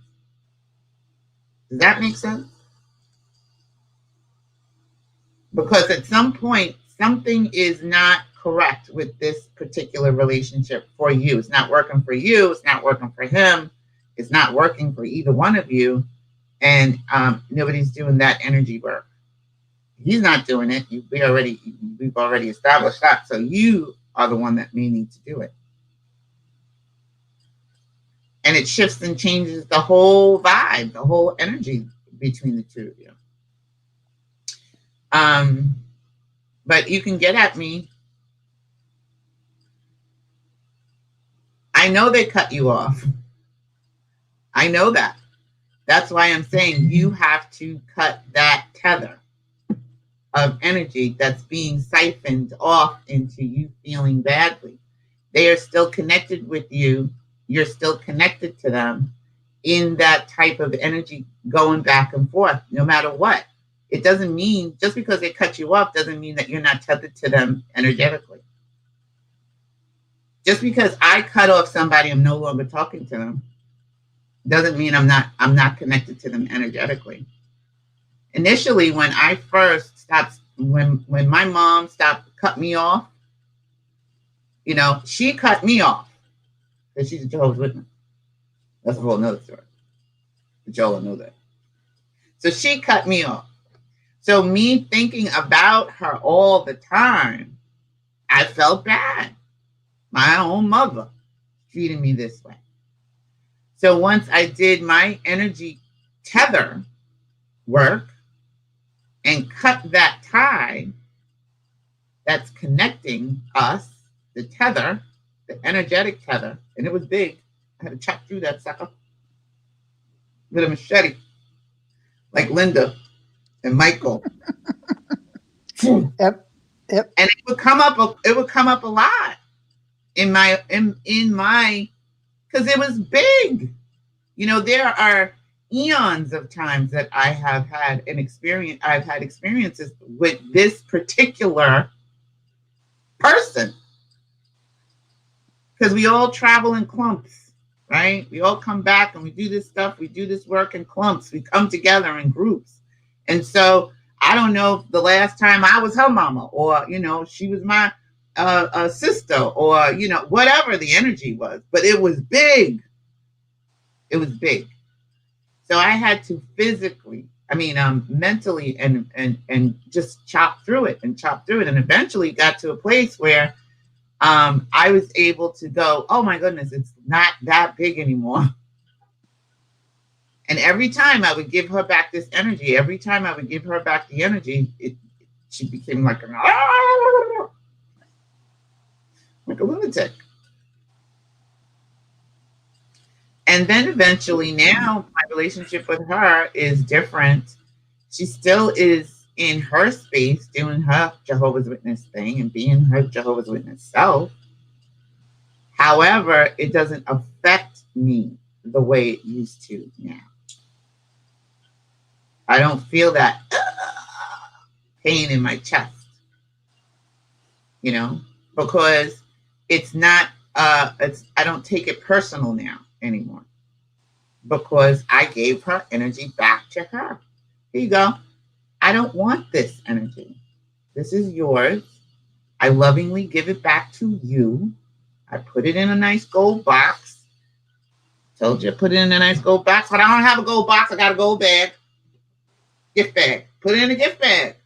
Does that make sense? Because at some point, something is not correct with this particular relationship for you. It's not working for you. It's not working for him. It's not working for either one of you. And nobody's doing that energy work. He's not doing it. We've already established that. So you are the one that may need to do it. And it shifts and changes the whole vibe, the whole energy between the two of you. But you can get at me. I know they cut you off. I know that. That's why I'm saying you have to cut that tether of energy that's being siphoned off into you feeling badly. They are still connected with you. You're still connected to them in that type of energy going back and forth, no matter what. It doesn't mean, just because they cut you off doesn't mean that you're not tethered to them energetically. Just because I cut off somebody, I'm no longer talking to them, doesn't mean I'm not connected to them energetically. Initially, when I first stopped, when my mom cut me off, you know, she cut me off because she's a Jehovah's Witness. That's a whole nother story. Joel will know that. So she cut me off. So me thinking about her all the time, I felt bad. My own mother treating me this way. So once I did my energy tether work and cut that tie that's connecting us, the tether, the energetic tether, and it was big. I had to chop through that sucker with a machete, like Linda and Michael. Yep. Yep. And it would come up. It would come up a lot in my because it was big. You know, there are eons of times that I have had an experience. I've had experiences with this particular person because we all travel in clumps, right? We all come back and we do this stuff. We do this work in clumps. We come together in groups, and so I don't know the last time I was her mama, or you know, she was my sister, or you know, whatever the energy was. But it was big. It was big. So I had to physically, mentally and just chop through it and chop through it. And eventually got to a place where I was able to go, oh my goodness, it's not that big anymore. And every time I would give her back this energy, every time I would give her back the energy, she became like a lunatic. And then eventually now my relationship with her is different. She still is in her space doing her Jehovah's Witness thing and being her Jehovah's Witness self. However, it doesn't affect me the way it used to now. I don't feel that pain in my chest, you know, because it's not, I don't take it personal now anymore because I gave her energy back to her. Here you go. I don't want this energy. This is yours. I lovingly give it back to you. I put it in a nice gold box. Told you, put it in a nice gold box. But I don't have a gold box. I got a gold bag. Gift bag. Put it in a gift bag.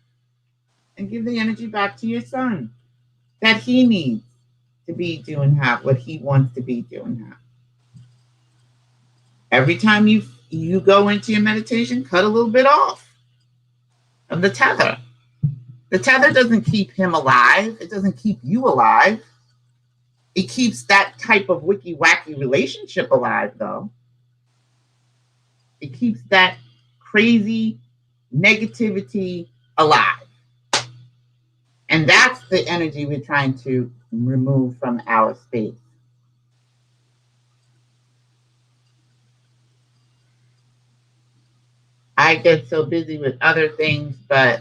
And give the energy back to your son that he needs to be doing what he wants to be doing. Every time you go into your meditation, cut a little bit off of the tether. The tether doesn't keep him alive. It doesn't keep you alive. It keeps that type of wicky-wacky relationship alive, though. It keeps that crazy negativity alive. And that's the energy we're trying to remove from our space. I get so busy with other things, but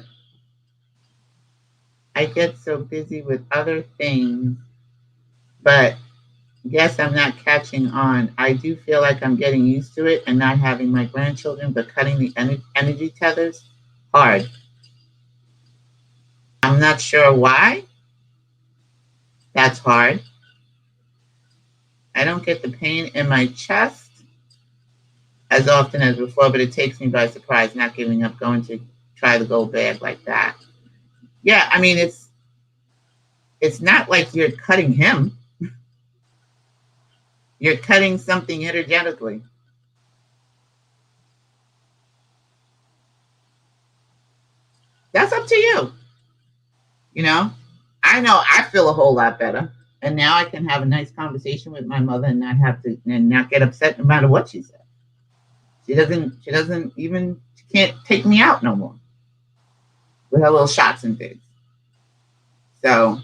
guess I'm not catching on. I do feel like I'm getting used to it and not having my grandchildren, but cutting the energy tethers, hard. I'm not sure why. That's hard. I don't get the pain in my chest as often as before, but it takes me by surprise, not giving up, going to try the gold bag like that. Yeah, I mean, it's not like you're cutting him. You're cutting something energetically. That's up to you. You know I feel a whole lot better. And now I can have a nice conversation with my mother and not get upset no matter what she said. She can't take me out no more with her little shots and things. So,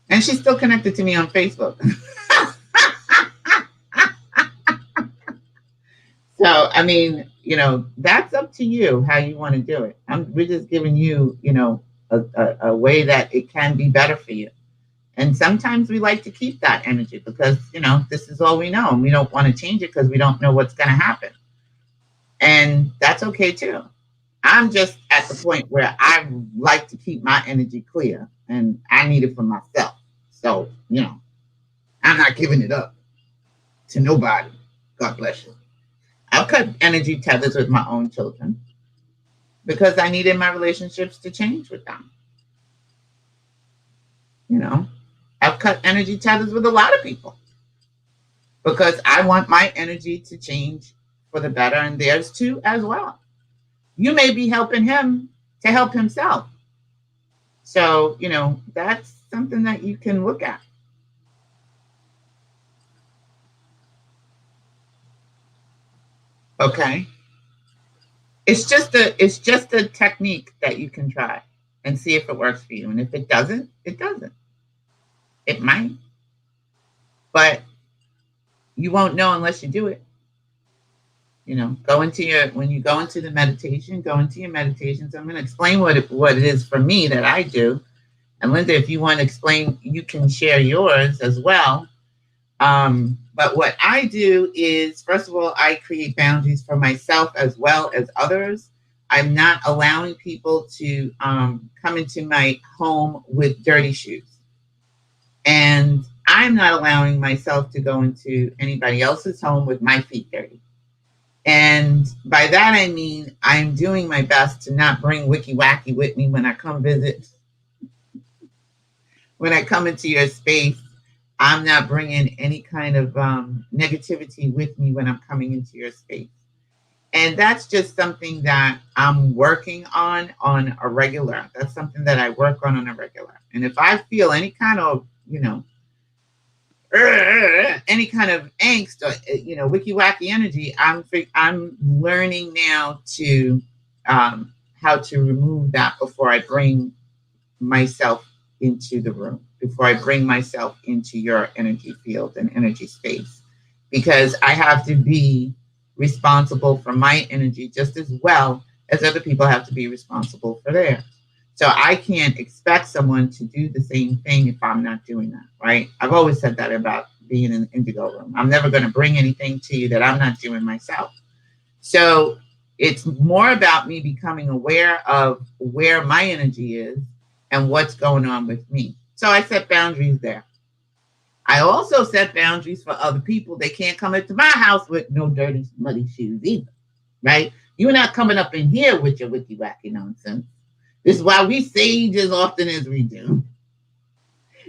and she's still connected to me on Facebook. So, I mean, that's up to you how you want to do it. We're just giving you, a way that it can be better for you. And sometimes we like to keep that energy because, this is all we know. And we don't want to change it because we don't know what's going to happen. And that's okay, too. I'm just at the point where I like to keep my energy clear and I need it for myself. So, I'm not giving it up to nobody. God bless you. I'll cut energy tethers with my own children because I needed my relationships to change with them. I've cut energy tethers with a lot of people because I want my energy to change for the better and theirs too as well. You may be helping him to help himself. So, that's something that you can look at. Okay. It's just a technique that you can try and see if it works for you. And if it doesn't, it doesn't. It might, but you won't know unless you do it. Go into your when you go into the meditation, go into your meditations. I'm going to explain what it is for me that I do. And Linda, if you want to explain, you can share yours as well. But what I do is, first of all, I create boundaries for myself as well as others. I'm not allowing people to come into my home with dirty shoes. And I'm not allowing myself to go into anybody else's home with my feet dirty. And by that, I mean, I'm doing my best to not bring wicky wacky with me when I come visit. When I come into your space, I'm not bringing any kind of negativity with me when I'm coming into your space. And that's just something that I'm working on a regular. That's something that I work on a regular. And if I feel any kind of, any kind of angst or wicky wacky energy, I'm learning now to how to remove that before I bring myself into the room, before I bring myself into your energy field and energy space, because I have to be responsible for my energy just as well as other people have to be responsible for theirs. So I can't expect someone to do the same thing if I'm not doing that, right? I've always said that about being in an indigo room. I'm never going to bring anything to you that I'm not doing myself. So it's more about me becoming aware of where my energy is and what's going on with me. So I set boundaries there. I also set boundaries for other people. They can't come into my house with no dirty, muddy shoes either, right? You're not coming up in here with your wicky wacky nonsense. This is why we sage as often as we do.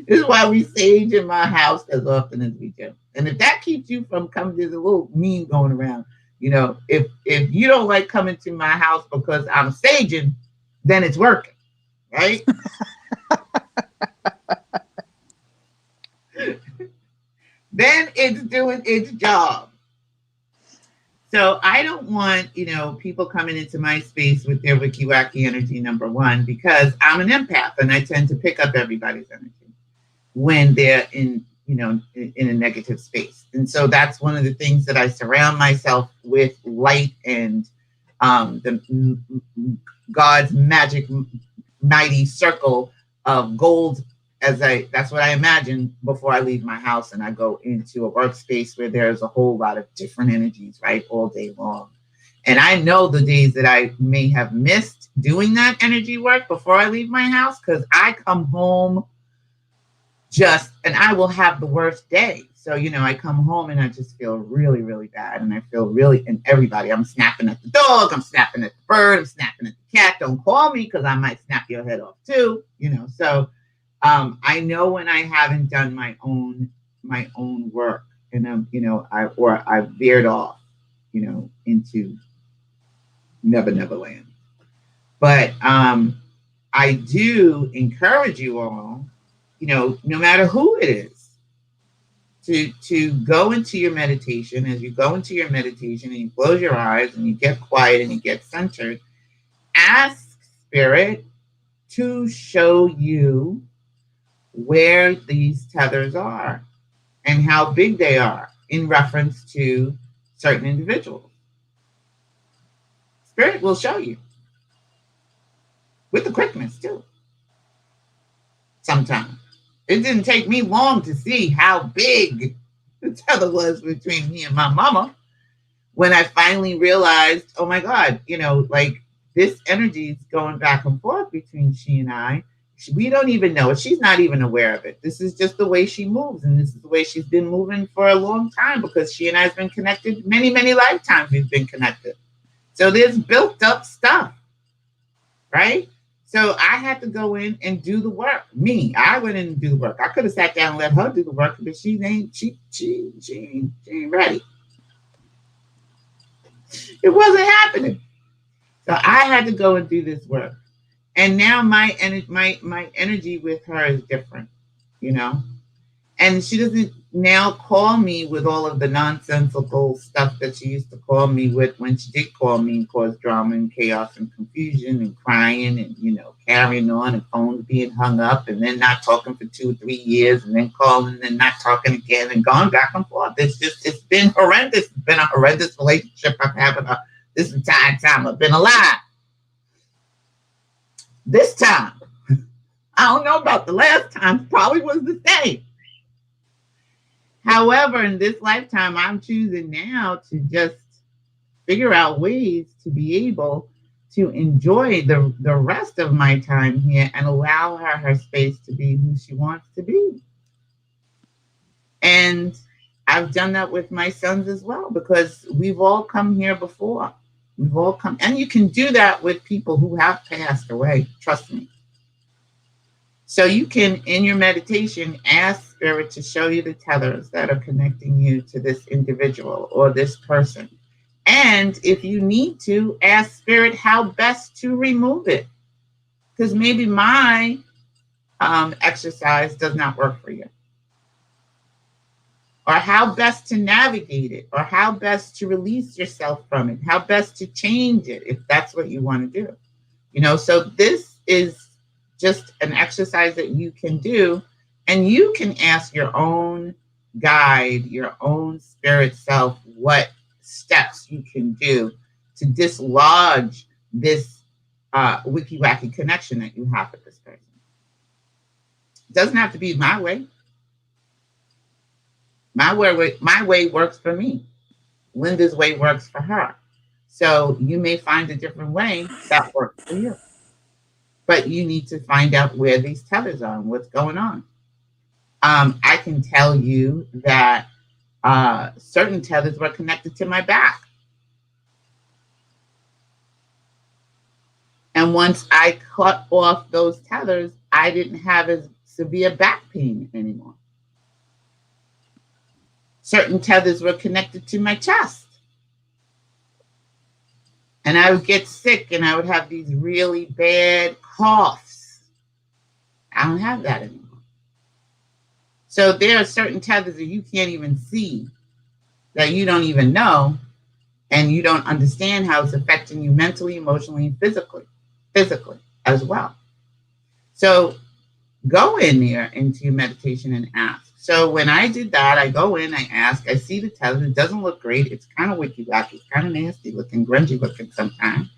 This is why we sage in my house as often as we do. And if that keeps you from coming, there's a little meme going around. If you don't like coming to my house because I'm saging, then it's working, right? Then it's doing its job. So I don't want, people coming into my space with their wicky wacky energy, number one, because I'm an empath and I tend to pick up everybody's energy when they're in a negative space. And so that's one of the things that I surround myself with, light and the God's magic mighty circle of gold. That's what I imagine before I leave my house and I go into a workspace where there's a whole lot of different energies, right, all day long. And I know the days that I may have missed doing that energy work before I leave my house, because I come home and I will have the worst day. So, I come home and I just feel really, really bad. And I feel and everybody, I'm snapping at the dog, I'm snapping at the bird, I'm snapping at the cat. Don't call me because I might snap your head off too, So I know when I haven't done my own work, and I've veered off, into never land. But I do encourage you all, no matter who it is, to go into your meditation. As you go into your meditation and you close your eyes and you get quiet and you get centered, ask Spirit to show you where these tethers are and how big they are in reference to certain individuals. Spirit will show you with the quickness too. Sometimes it didn't take me long to see how big the tether was between me and my mama when I finally realized, oh my God, like this energy is going back and forth between she and I. We don't even know it. She's not even aware of it. This is just the way she moves. And this is the way she's been moving for a long time, because she and I have been connected many, many lifetimes. We've been connected. So there's built up stuff, right? So I had to go in and do the work. I went in and do the work. I could have sat down and let her do the work, but she ain't ready. It wasn't happening. So I had to go and do this work. And now my energy with her is different, And she doesn't now call me with all of the nonsensical stuff that she used to call me with when she did call me and cause drama and chaos and confusion and crying and, carrying on and phones being hung up and then not talking for 2 or 3 years and then calling and then not talking again and going back and forth. It's been horrendous. It's been a horrendous relationship I've had with her this entire time I've been alive. This time, I don't know about the last time, probably was the same. However, in this lifetime, I'm choosing now to just figure out ways to be able to enjoy the rest of my time here and allow her space to be who she wants to be. And I've done that with my sons as well, because we've all come here before. We've all come, and you can do that with people who have passed away, trust me. So you can, in your meditation, ask Spirit to show you the tethers that are connecting you to this individual or this person. And if you need to, ask Spirit how best to remove it. Because maybe my exercise does not work for you. Or how best to navigate it, or how best to release yourself from it, how best to change it, if that's what you want to do. So this is just an exercise that you can do, and you can ask your own guide, your own spirit self, what steps you can do to dislodge this wicky-wacky connection that you have with this person. It doesn't have to be my way. My way works for me. Linda's way works for her. So you may find a different way that works for you. But you need to find out where these tethers are and what's going on. I can tell you that certain tethers were connected to my back. And once I cut off those tethers, I didn't have as severe back pain anymore. Certain tethers were connected to my chest. And I would get sick and I would have these really bad coughs. I don't have that anymore. So there are certain tethers that you can't even see, that you don't even know, and you don't understand how it's affecting you mentally, emotionally, and physically as well. So go in there into your meditation and ask. So when I did that, I go in, I ask, I see the tether. It doesn't look great. It's kind of wicky-wacky. It's kind of nasty looking, grungy looking sometimes.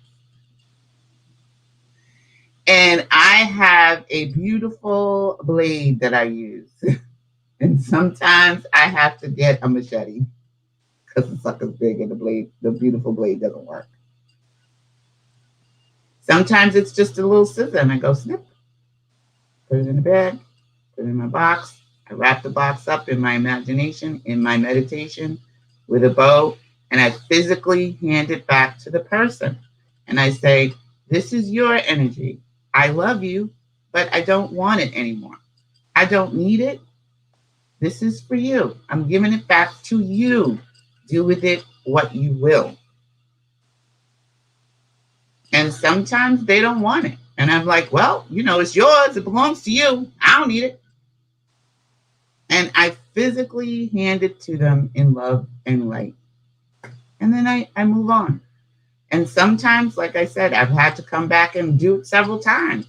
And I have a beautiful blade that I use. And sometimes I have to get a machete because the sucker's big and the beautiful blade doesn't work. Sometimes it's just a little scissor and I go snip, put it in the bag, put it in my box. I wrap the box up in my imagination, in my meditation with a bow, and I physically hand it back to the person. And I say, this is your energy. I love you, but I don't want it anymore. I don't need it. This is for you. I'm giving it back to you. Do with it what you will. And sometimes they don't want it. And I'm like, well, it's yours. It belongs to you. I don't need it. And I physically hand it to them in love and light. And then I move on. And sometimes, like I said, I've had to come back and do it several times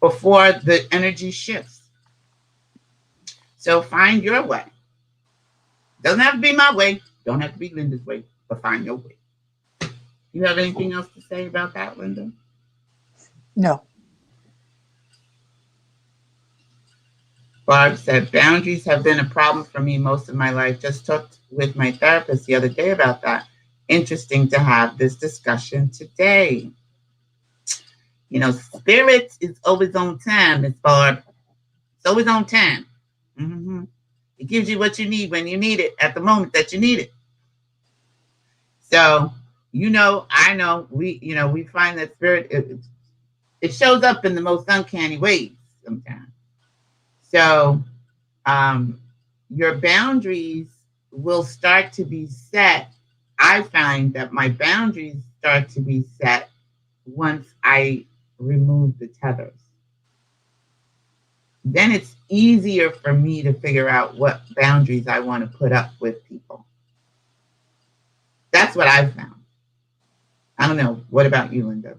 before the energy shifts. So find your way. Doesn't have to be my way. Don't have to be Linda's way, but find your way. You have anything else to say about that, Linda? No. Barb said, boundaries have been a problem for me most of my life. Just talked with my therapist the other day about that. Interesting to have this discussion today. Spirit is always on time, Miss Barb. It's always on time. Mm-hmm. It gives you what you need when you need it at the moment that you need it. So, I know, we find that spirit, it shows up in the most uncanny ways sometimes. So your boundaries will start to be set. I find that my boundaries start to be set once I remove the tethers. then it's easier for me to figure out what boundaries I want to put up with people. That's what I've found. I don't know. What about you, Linda?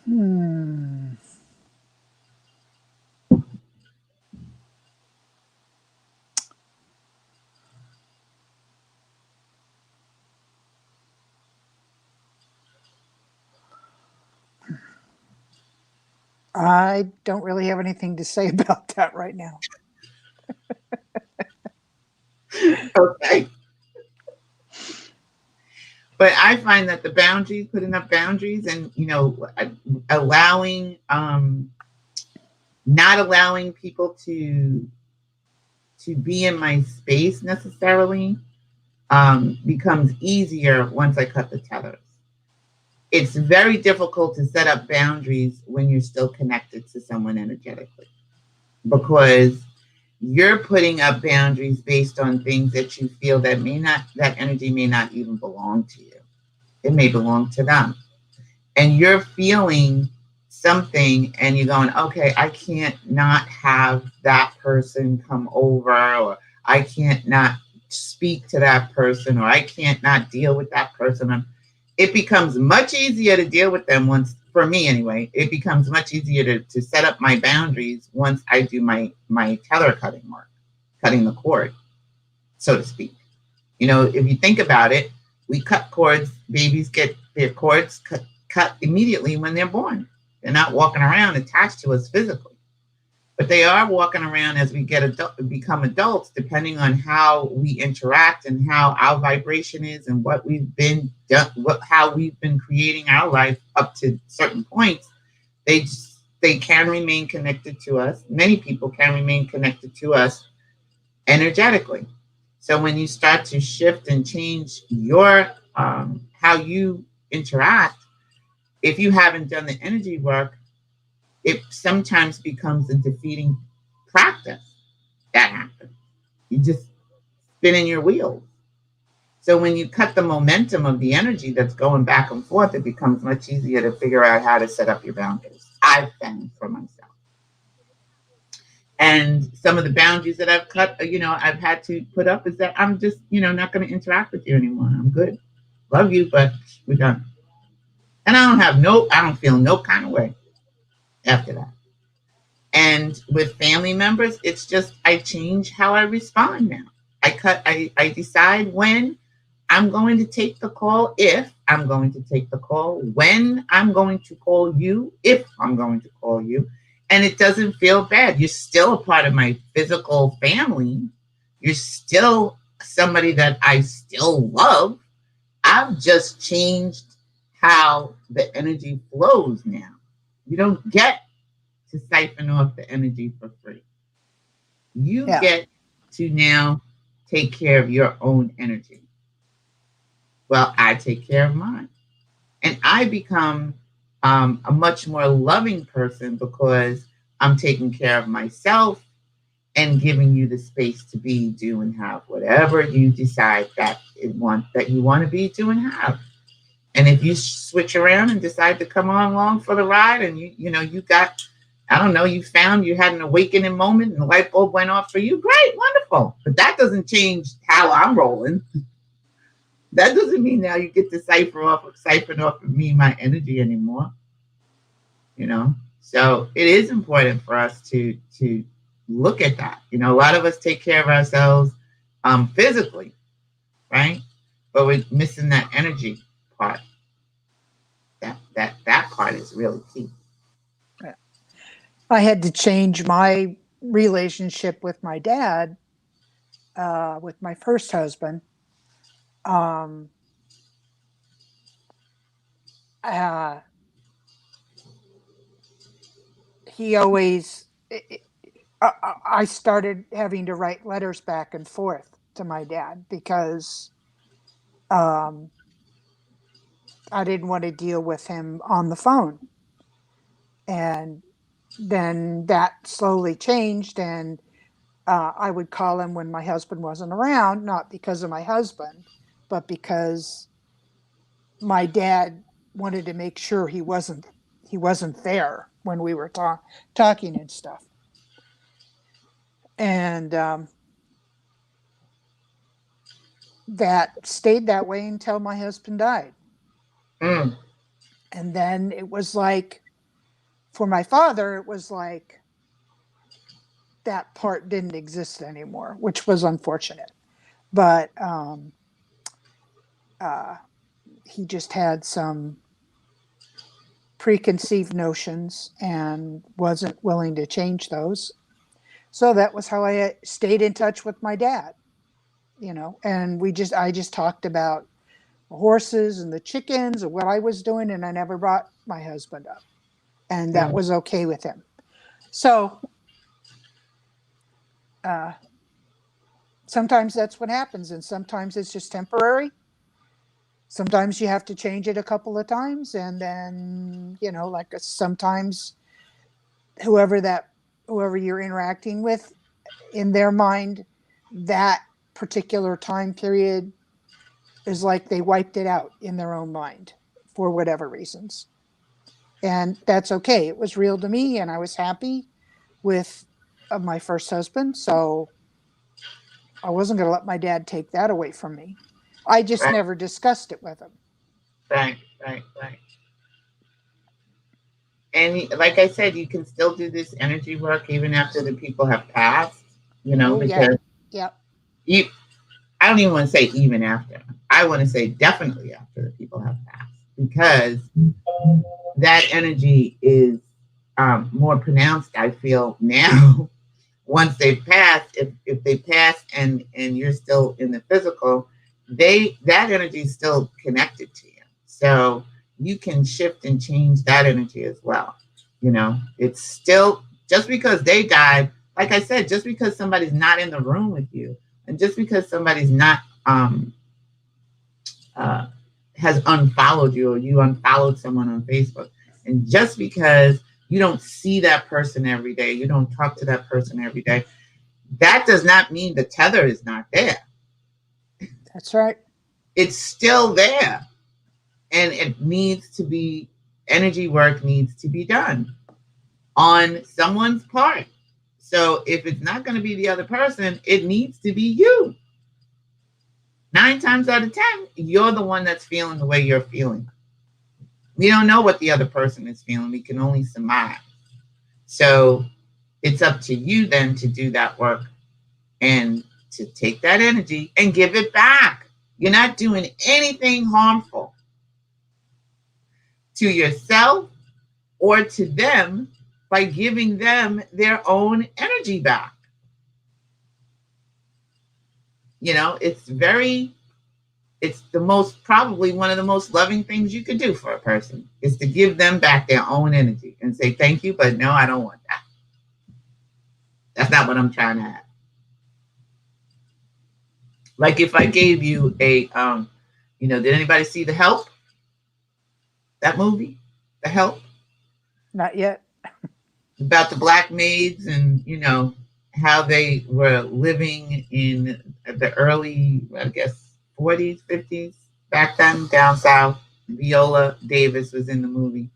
Hmm. I don't really have anything to say about that right now. Okay. But I find that the boundaries, putting up boundaries and, allowing, not allowing people to be in my space necessarily, becomes easier once I cut the tethers. It's very difficult to set up boundaries when you're still connected to someone energetically, because you're putting up boundaries based on things that you feel that energy may not even belong to you. It may belong to them. And you're feeling something and you're going, okay, I can't not have that person come over, or I can't not speak to that person, or I can't not deal with that person. It becomes much easier to deal with them once, for me anyway, it becomes much easier to set up my boundaries once I do my tether cutting work, cutting the cord, so to speak. If you think about it, we cut cords, babies get their cords cut immediately when they're born. They're not walking around attached to us physically, but they are walking around as we become adults, depending on how we interact and how our vibration is and what we've been done, how we've been creating our life up to certain points. They can remain connected to us. Many people can remain connected to us energetically. So when you start to shift and change your how you interact, if you haven't done the energy work, it sometimes becomes a defeating practice. That happens. You just spin in your wheels. So when you cut the momentum of the energy that's going back and forth, it becomes much easier to figure out how to set up your boundaries. I've found for myself. And some of the boundaries that I've cut, I've had to put up is that I'm just, not going to interact with you anymore. I'm good. Love you, but we're done. And I don't feel no kind of way after that. And with family members, it's just I change how I respond now. I decide when I'm going to take the call, if I'm going to take the call, when I'm going to call you, if I'm going to call you. And it doesn't feel bad. You're still a part of my physical family. You're still somebody that I still love. I've just changed how the energy flows now. You don't get to siphon off the energy for free. You Yeah. get to now take care of your own energy. Well, I take care of mine. And I become a much more loving person because I'm taking care of myself and giving you the space to be, do, and have whatever you decide that you want to be, do, and have. And if you switch around and decide to come on along for the ride, and you got, I don't know, you found you had an awakening moment and the light bulb went off for you, great, wonderful. But that doesn't change how I'm rolling. That doesn't mean now you get to siphon off of me my energy anymore. So it is important for us to look at that. A lot of us take care of ourselves physically, right? But we're missing that energy part. That part is really key. I had to change my relationship with my dad, with my first husband. Um, uh, he always, I started having to write letters back and forth to my dad because um, I didn't want to deal with him on the phone. And then that slowly changed, and I would call him when my husband wasn't around, not because of my husband, but because my dad wanted to make sure he wasn't he wasn't there when we were talking and stuff. And that stayed that way until my husband died. Mm. And then it was like, for my father, it was like that part didn't exist anymore, which was unfortunate. But he just had some preconceived notions and wasn't willing to change those. So that was how I stayed in touch with my dad, and I just talked about the horses and the chickens and what I was doing, and I never brought my husband up, and that Mm. was okay with him. So uh, sometimes that's what happens, and sometimes it's just temporary. Sometimes you have to change it a couple of times, and then sometimes whoever you're interacting with, in their mind, that particular time period is like they wiped it out in their own mind for whatever reasons. And that's okay. It was real to me, and I was happy with my first husband. So I wasn't going to let my dad take that away from me. I just Right, never discussed it with him. right, right, right. And like I said, you can still do this energy work even after the people have passed, Oh, yeah. because Yep. you, I don't even want to say even after. I want to say definitely after the people have passed, because that energy is more pronounced, I feel, now. Once they've passed, if they pass and you're still in the physical, that energy is still connected to you. So you can shift and change that energy as well. It's still, just because they died, like I said, just because somebody's not in the room with you, and just because somebody's not uh, has unfollowed you, or you unfollowed someone on Facebook, and just because you don't see that person every day, you don't talk to that person every day, that does not mean the tether is not there. That's right. It's still there, and it needs to be, energy work needs to be done on someone's part. So if it's not going to be the other person, it needs to be you. 9 times out of 10, you're the one that's feeling the way you're feeling. We don't know what the other person is feeling. We can only surmise. So it's up to you then to do that work and to take that energy and give it back. You're not doing anything harmful to yourself or to them by giving them their own energy back. It's the most, probably one of the most loving things you could do for a person, is to give them back their own energy and say, thank you, but no, I don't want that. That's not what I'm trying to have. Like if I gave you did anybody see The Help? That movie, The Help? Not yet. About the black maids, and how they were living in the early, I guess, 40s, 50s, back then down south. Viola Davis was in the movie,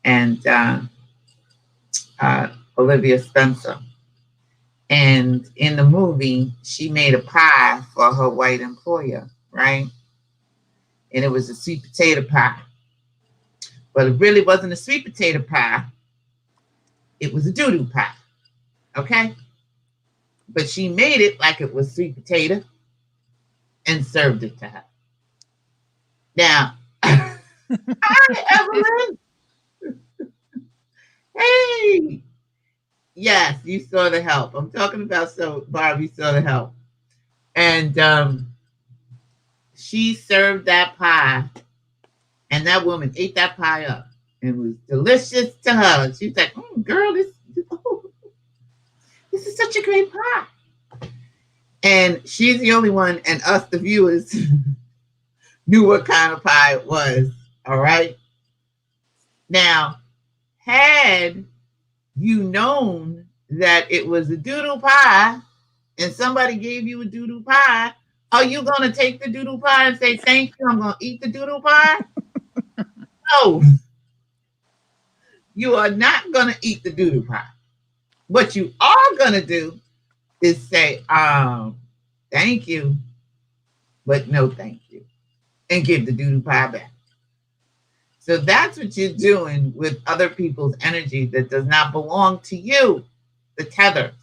and Olivia Spencer. And in the movie, she made a pie for her white employer, right? And it was a sweet potato pie. But it really wasn't a sweet potato pie. It was a doo-doo pie. Okay? But she made it like it was sweet potato and served it to her. Now, hi, Evelyn. Hey. Yes, you saw The Help. I'm talking about, so Barbie saw The Help. And she served that pie, and that woman ate that pie up. It was delicious to her. She's like, girl, this is such a great pie. And she's the only one, and us, the viewers, knew what kind of pie it was. All right. Now, had you known that it was a doodle pie and somebody gave you a doodle pie, are you going to take the doodle pie and say, thank you, I'm going to eat the doodle pie? No. You are not going to eat the doo-doo pie. What you are going to do is say, thank you, but no thank you, and give the doo-doo pie back. So that's what you're doing with other people's energy that does not belong to you, the tethers.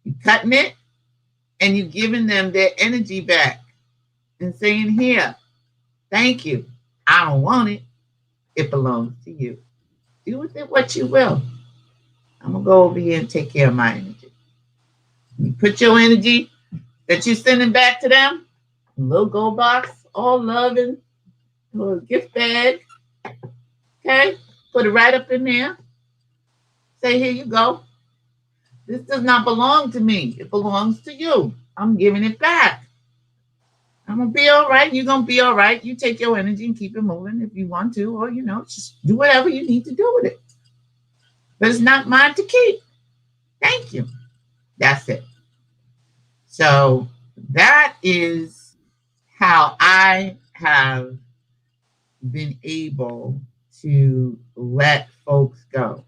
You're cutting it and you're giving them their energy back and saying, here, thank you. I don't want it. It belongs to you. Do with it what you will. I'm going to go over here and take care of my energy. You put your energy that you're sending back to them, a little gold box, all loving, a little gift bag. Okay? Put it right up in there. Say, here you go. This does not belong to me. It belongs to you. I'm giving it back. I'm going to be all right. You're going to be all right. You take your energy and keep it moving if you want to, or, just do whatever you need to do with it. But it's not mine to keep. Thank you. That's it. So that is how I have been able to let folks go.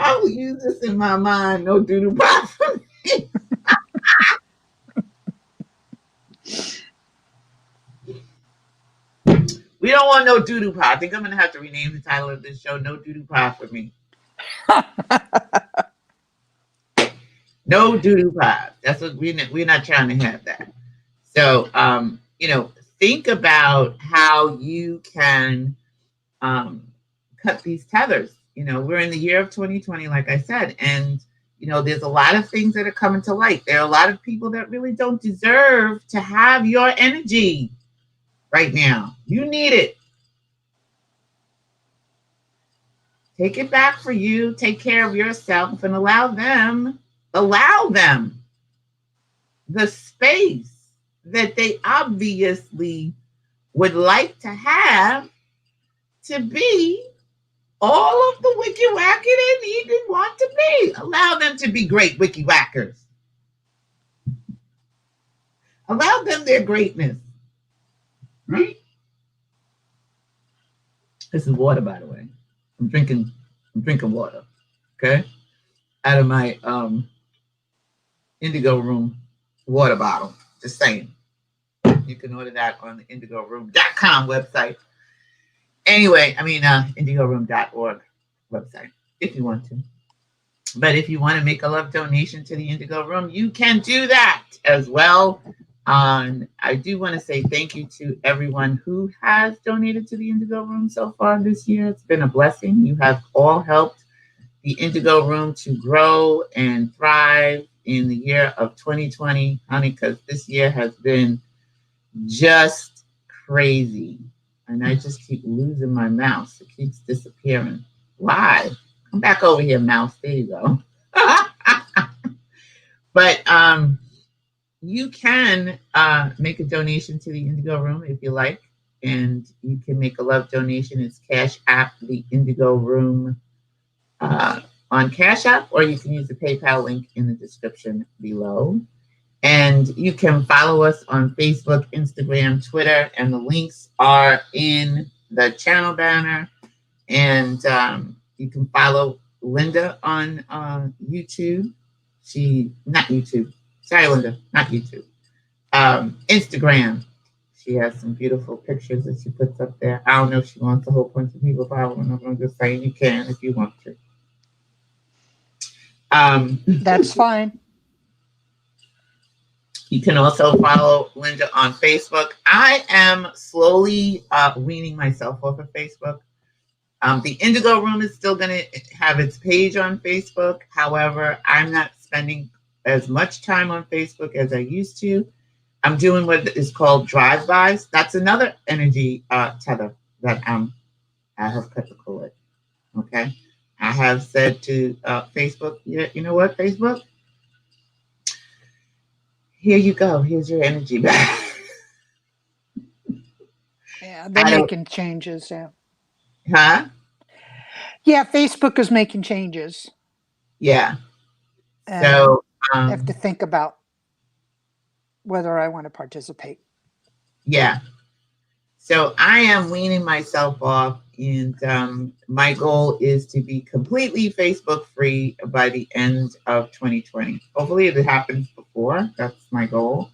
I will use this in my mind. No doo-doo pie for me. We don't want no doo-doo pie. I think I'm going to have to rename the title of this show, No Doo-doo Pie for Me. No doo-doo pie. That's what we're not trying to have that. So, think about how you can cut these tethers. We're in the year of 2020, like I said, and there's a lot of things that are coming to light. There are a lot of people that really don't deserve to have your energy right now. You need it. Take it back for you. Take care of yourself and allow them the space that they obviously would like to have to be all of the wiki whacker they need and want to be. Allow them to be great wiki whackers. Allow them their greatness. Right? This is water, by the way. I'm drinking water. Okay? Out of my Indigo Room water bottle. Just saying. You can order that on the indigoroom.com website. Anyway, indigoroom.org website, if you want to. But if you want to make a love donation to the Indigo Room, you can do that as well. I do want to say thank you to everyone who has donated to the Indigo Room so far this year. It's been a blessing. You have all helped the Indigo Room to grow and thrive in the year of 2020, honey, because this year has been just crazy. And I just keep losing my mouse. It keeps disappearing. Why? Come back over here, mouse. There you go. But you can make a donation to the Indigo Room if you like. And you can make a love donation. It's Cash App, the Indigo Room on Cash App, or you can use the PayPal link in the description below. And you can follow us on Facebook, Instagram, Twitter, and the links are in the channel banner. And you can follow Linda on YouTube. Not YouTube. Sorry, Linda, not YouTube. Instagram. She has some beautiful pictures that she puts up there. I don't know if she wants a whole bunch of people following her. I'm just saying you can if you want to. That's fine. You can also follow Linda on Facebook. I am slowly weaning myself off of Facebook. The Indigo Room is still going to have its page on Facebook. However, I'm not spending as much time on Facebook as I used to. I'm doing what is called drive-bys. That's another energy tether that I have cut the cord. Okay? I have said to Facebook, you know what, Facebook? Here you go. Here's your energy back. Yeah, they're making changes. Yeah. Huh? Yeah, Facebook is making changes. Yeah. and So, have to think about whether I want to participate. yeah. So I am weaning myself off, and my goal is to be completely Facebook free by the end of 2020. Hopefully, it happens before. That's my goal.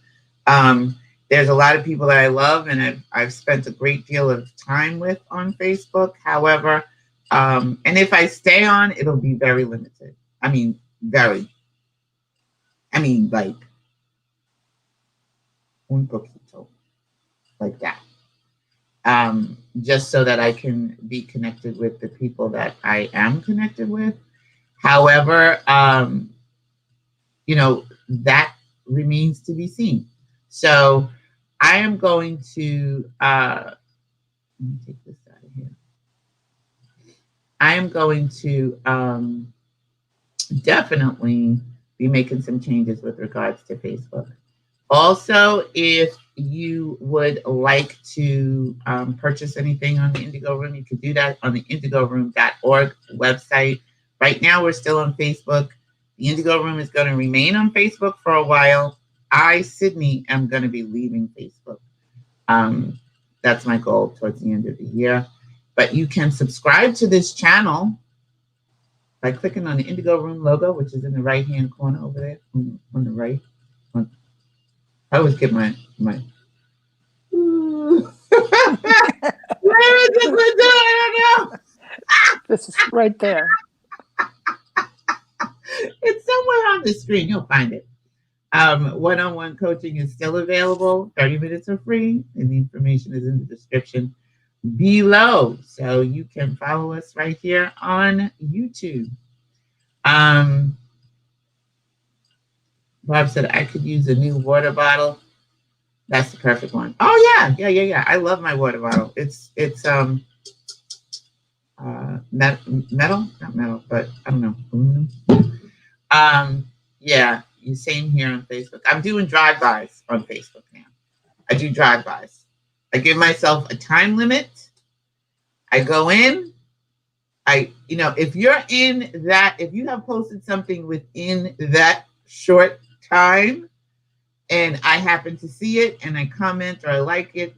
Um, there's a lot of people that I love, and I've spent a great deal of time with on Facebook. However, and if I stay on, it'll be very limited. I mean, very. I mean, like un poquito, like that. Just so that I can be connected with the people that I am connected with. However, that remains to be seen. So I am going to, let me take this out of here. I am going to definitely be making some changes with regards to Facebook. Also, if you would like to purchase anything on the Indigo Room, you can do that on the indigoroom.org website. Right now, we're still on Facebook. The Indigo Room is going to remain on Facebook for a while. I, Sydney, am going to be leaving Facebook. That's my goal towards the end of the year. But you can subscribe to this channel by clicking on the Indigo Room logo, which is in the right-hand corner over there, on the right. I always get my where is it, Linda? I don't know. This is right there. It's somewhere on the screen. You'll find it. One-on-one coaching is still available. 30 minutes are free, and the information is in the description below. So you can follow us right here on YouTube. Bob said I could use a new water bottle. That's the perfect one. Oh yeah. I love my water bottle. It's metal, not metal, but I don't know, aluminum. Yeah, same here on Facebook. I'm doing drive-bys on Facebook now. I do drive-bys. I give myself a time limit. I go in. If you're in that, if you have posted something within that short time, and I happen to see it and I comment or I like it,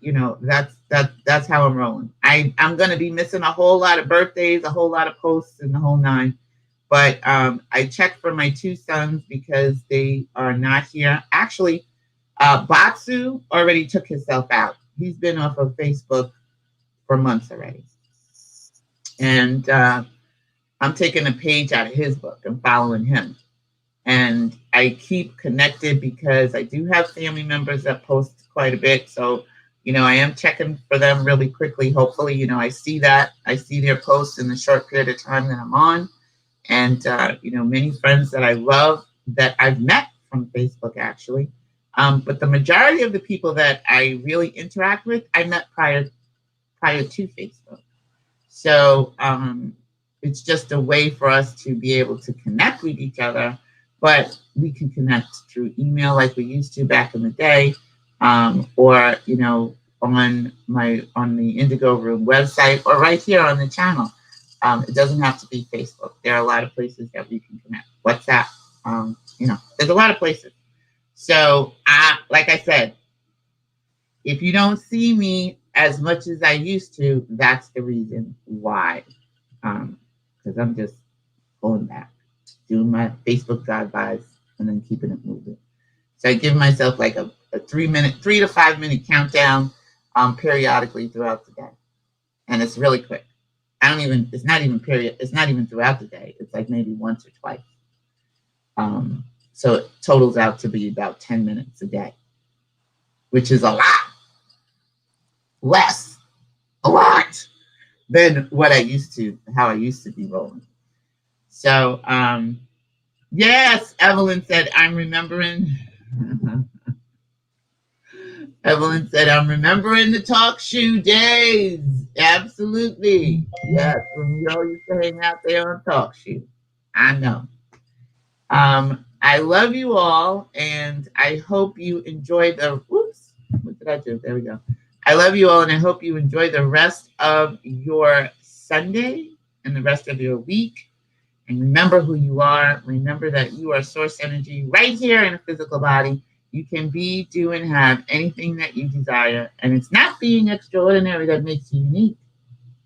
that's how I'm rolling. I'm going to be missing a whole lot of birthdays, a whole lot of posts, and the whole nine. But I checked for my two sons because they are not here. Actually, Batsu already took himself out. He's been off of Facebook for months already. And I'm taking a page out of his book and following him. And I keep connected because I do have family members that post quite a bit. So, I am checking for them really quickly. Hopefully, I see their posts in the short period of time that I'm on. And, many friends that I love that I've met from Facebook, actually. But the majority of the people that I really interact with, I met prior to Facebook. So it's just a way for us to be able to connect with each other. But we can connect through email like we used to back in the day, or on the Indigo Room website, or right here on the channel. It doesn't have to be Facebook. There are a lot of places that we can connect. WhatsApp, there's a lot of places. So, like I said, if you don't see me as much as I used to, that's the reason why. Because I'm just pulling back, doing my Facebook drive-bys, and then keeping it moving. So I give myself like a 3 to 5 minute countdown periodically throughout the day. And it's really quick. It's not even throughout the day. It's like maybe once or twice. So it totals out to be about 10 minutes a day, which is a lot than how I used to be rolling. So, yes, Evelyn said, I'm remembering. Evelyn said, I'm remembering the talk shoe days. Absolutely. Yes, when we all used to hang out there on talk shoe. I know. I love you all, and I hope you enjoy what did I do? There we go. I love you all, and I hope you enjoy the rest of your Sunday and the rest of your week. And remember who you are. Remember that you are source energy right here in a physical body. You can be, do, and have anything that you desire. And it's not being extraordinary that makes you unique.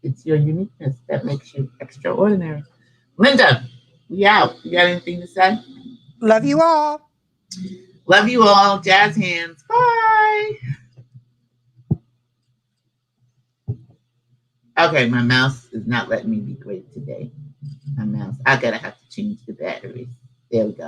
It's your uniqueness that makes you extraordinary. Linda, we out. You got anything to say? Love you all. Love you all. Jazz hands. Bye. Okay, my mouse is not letting me be great today. My mouse. I gotta have to change the batteries. There we go.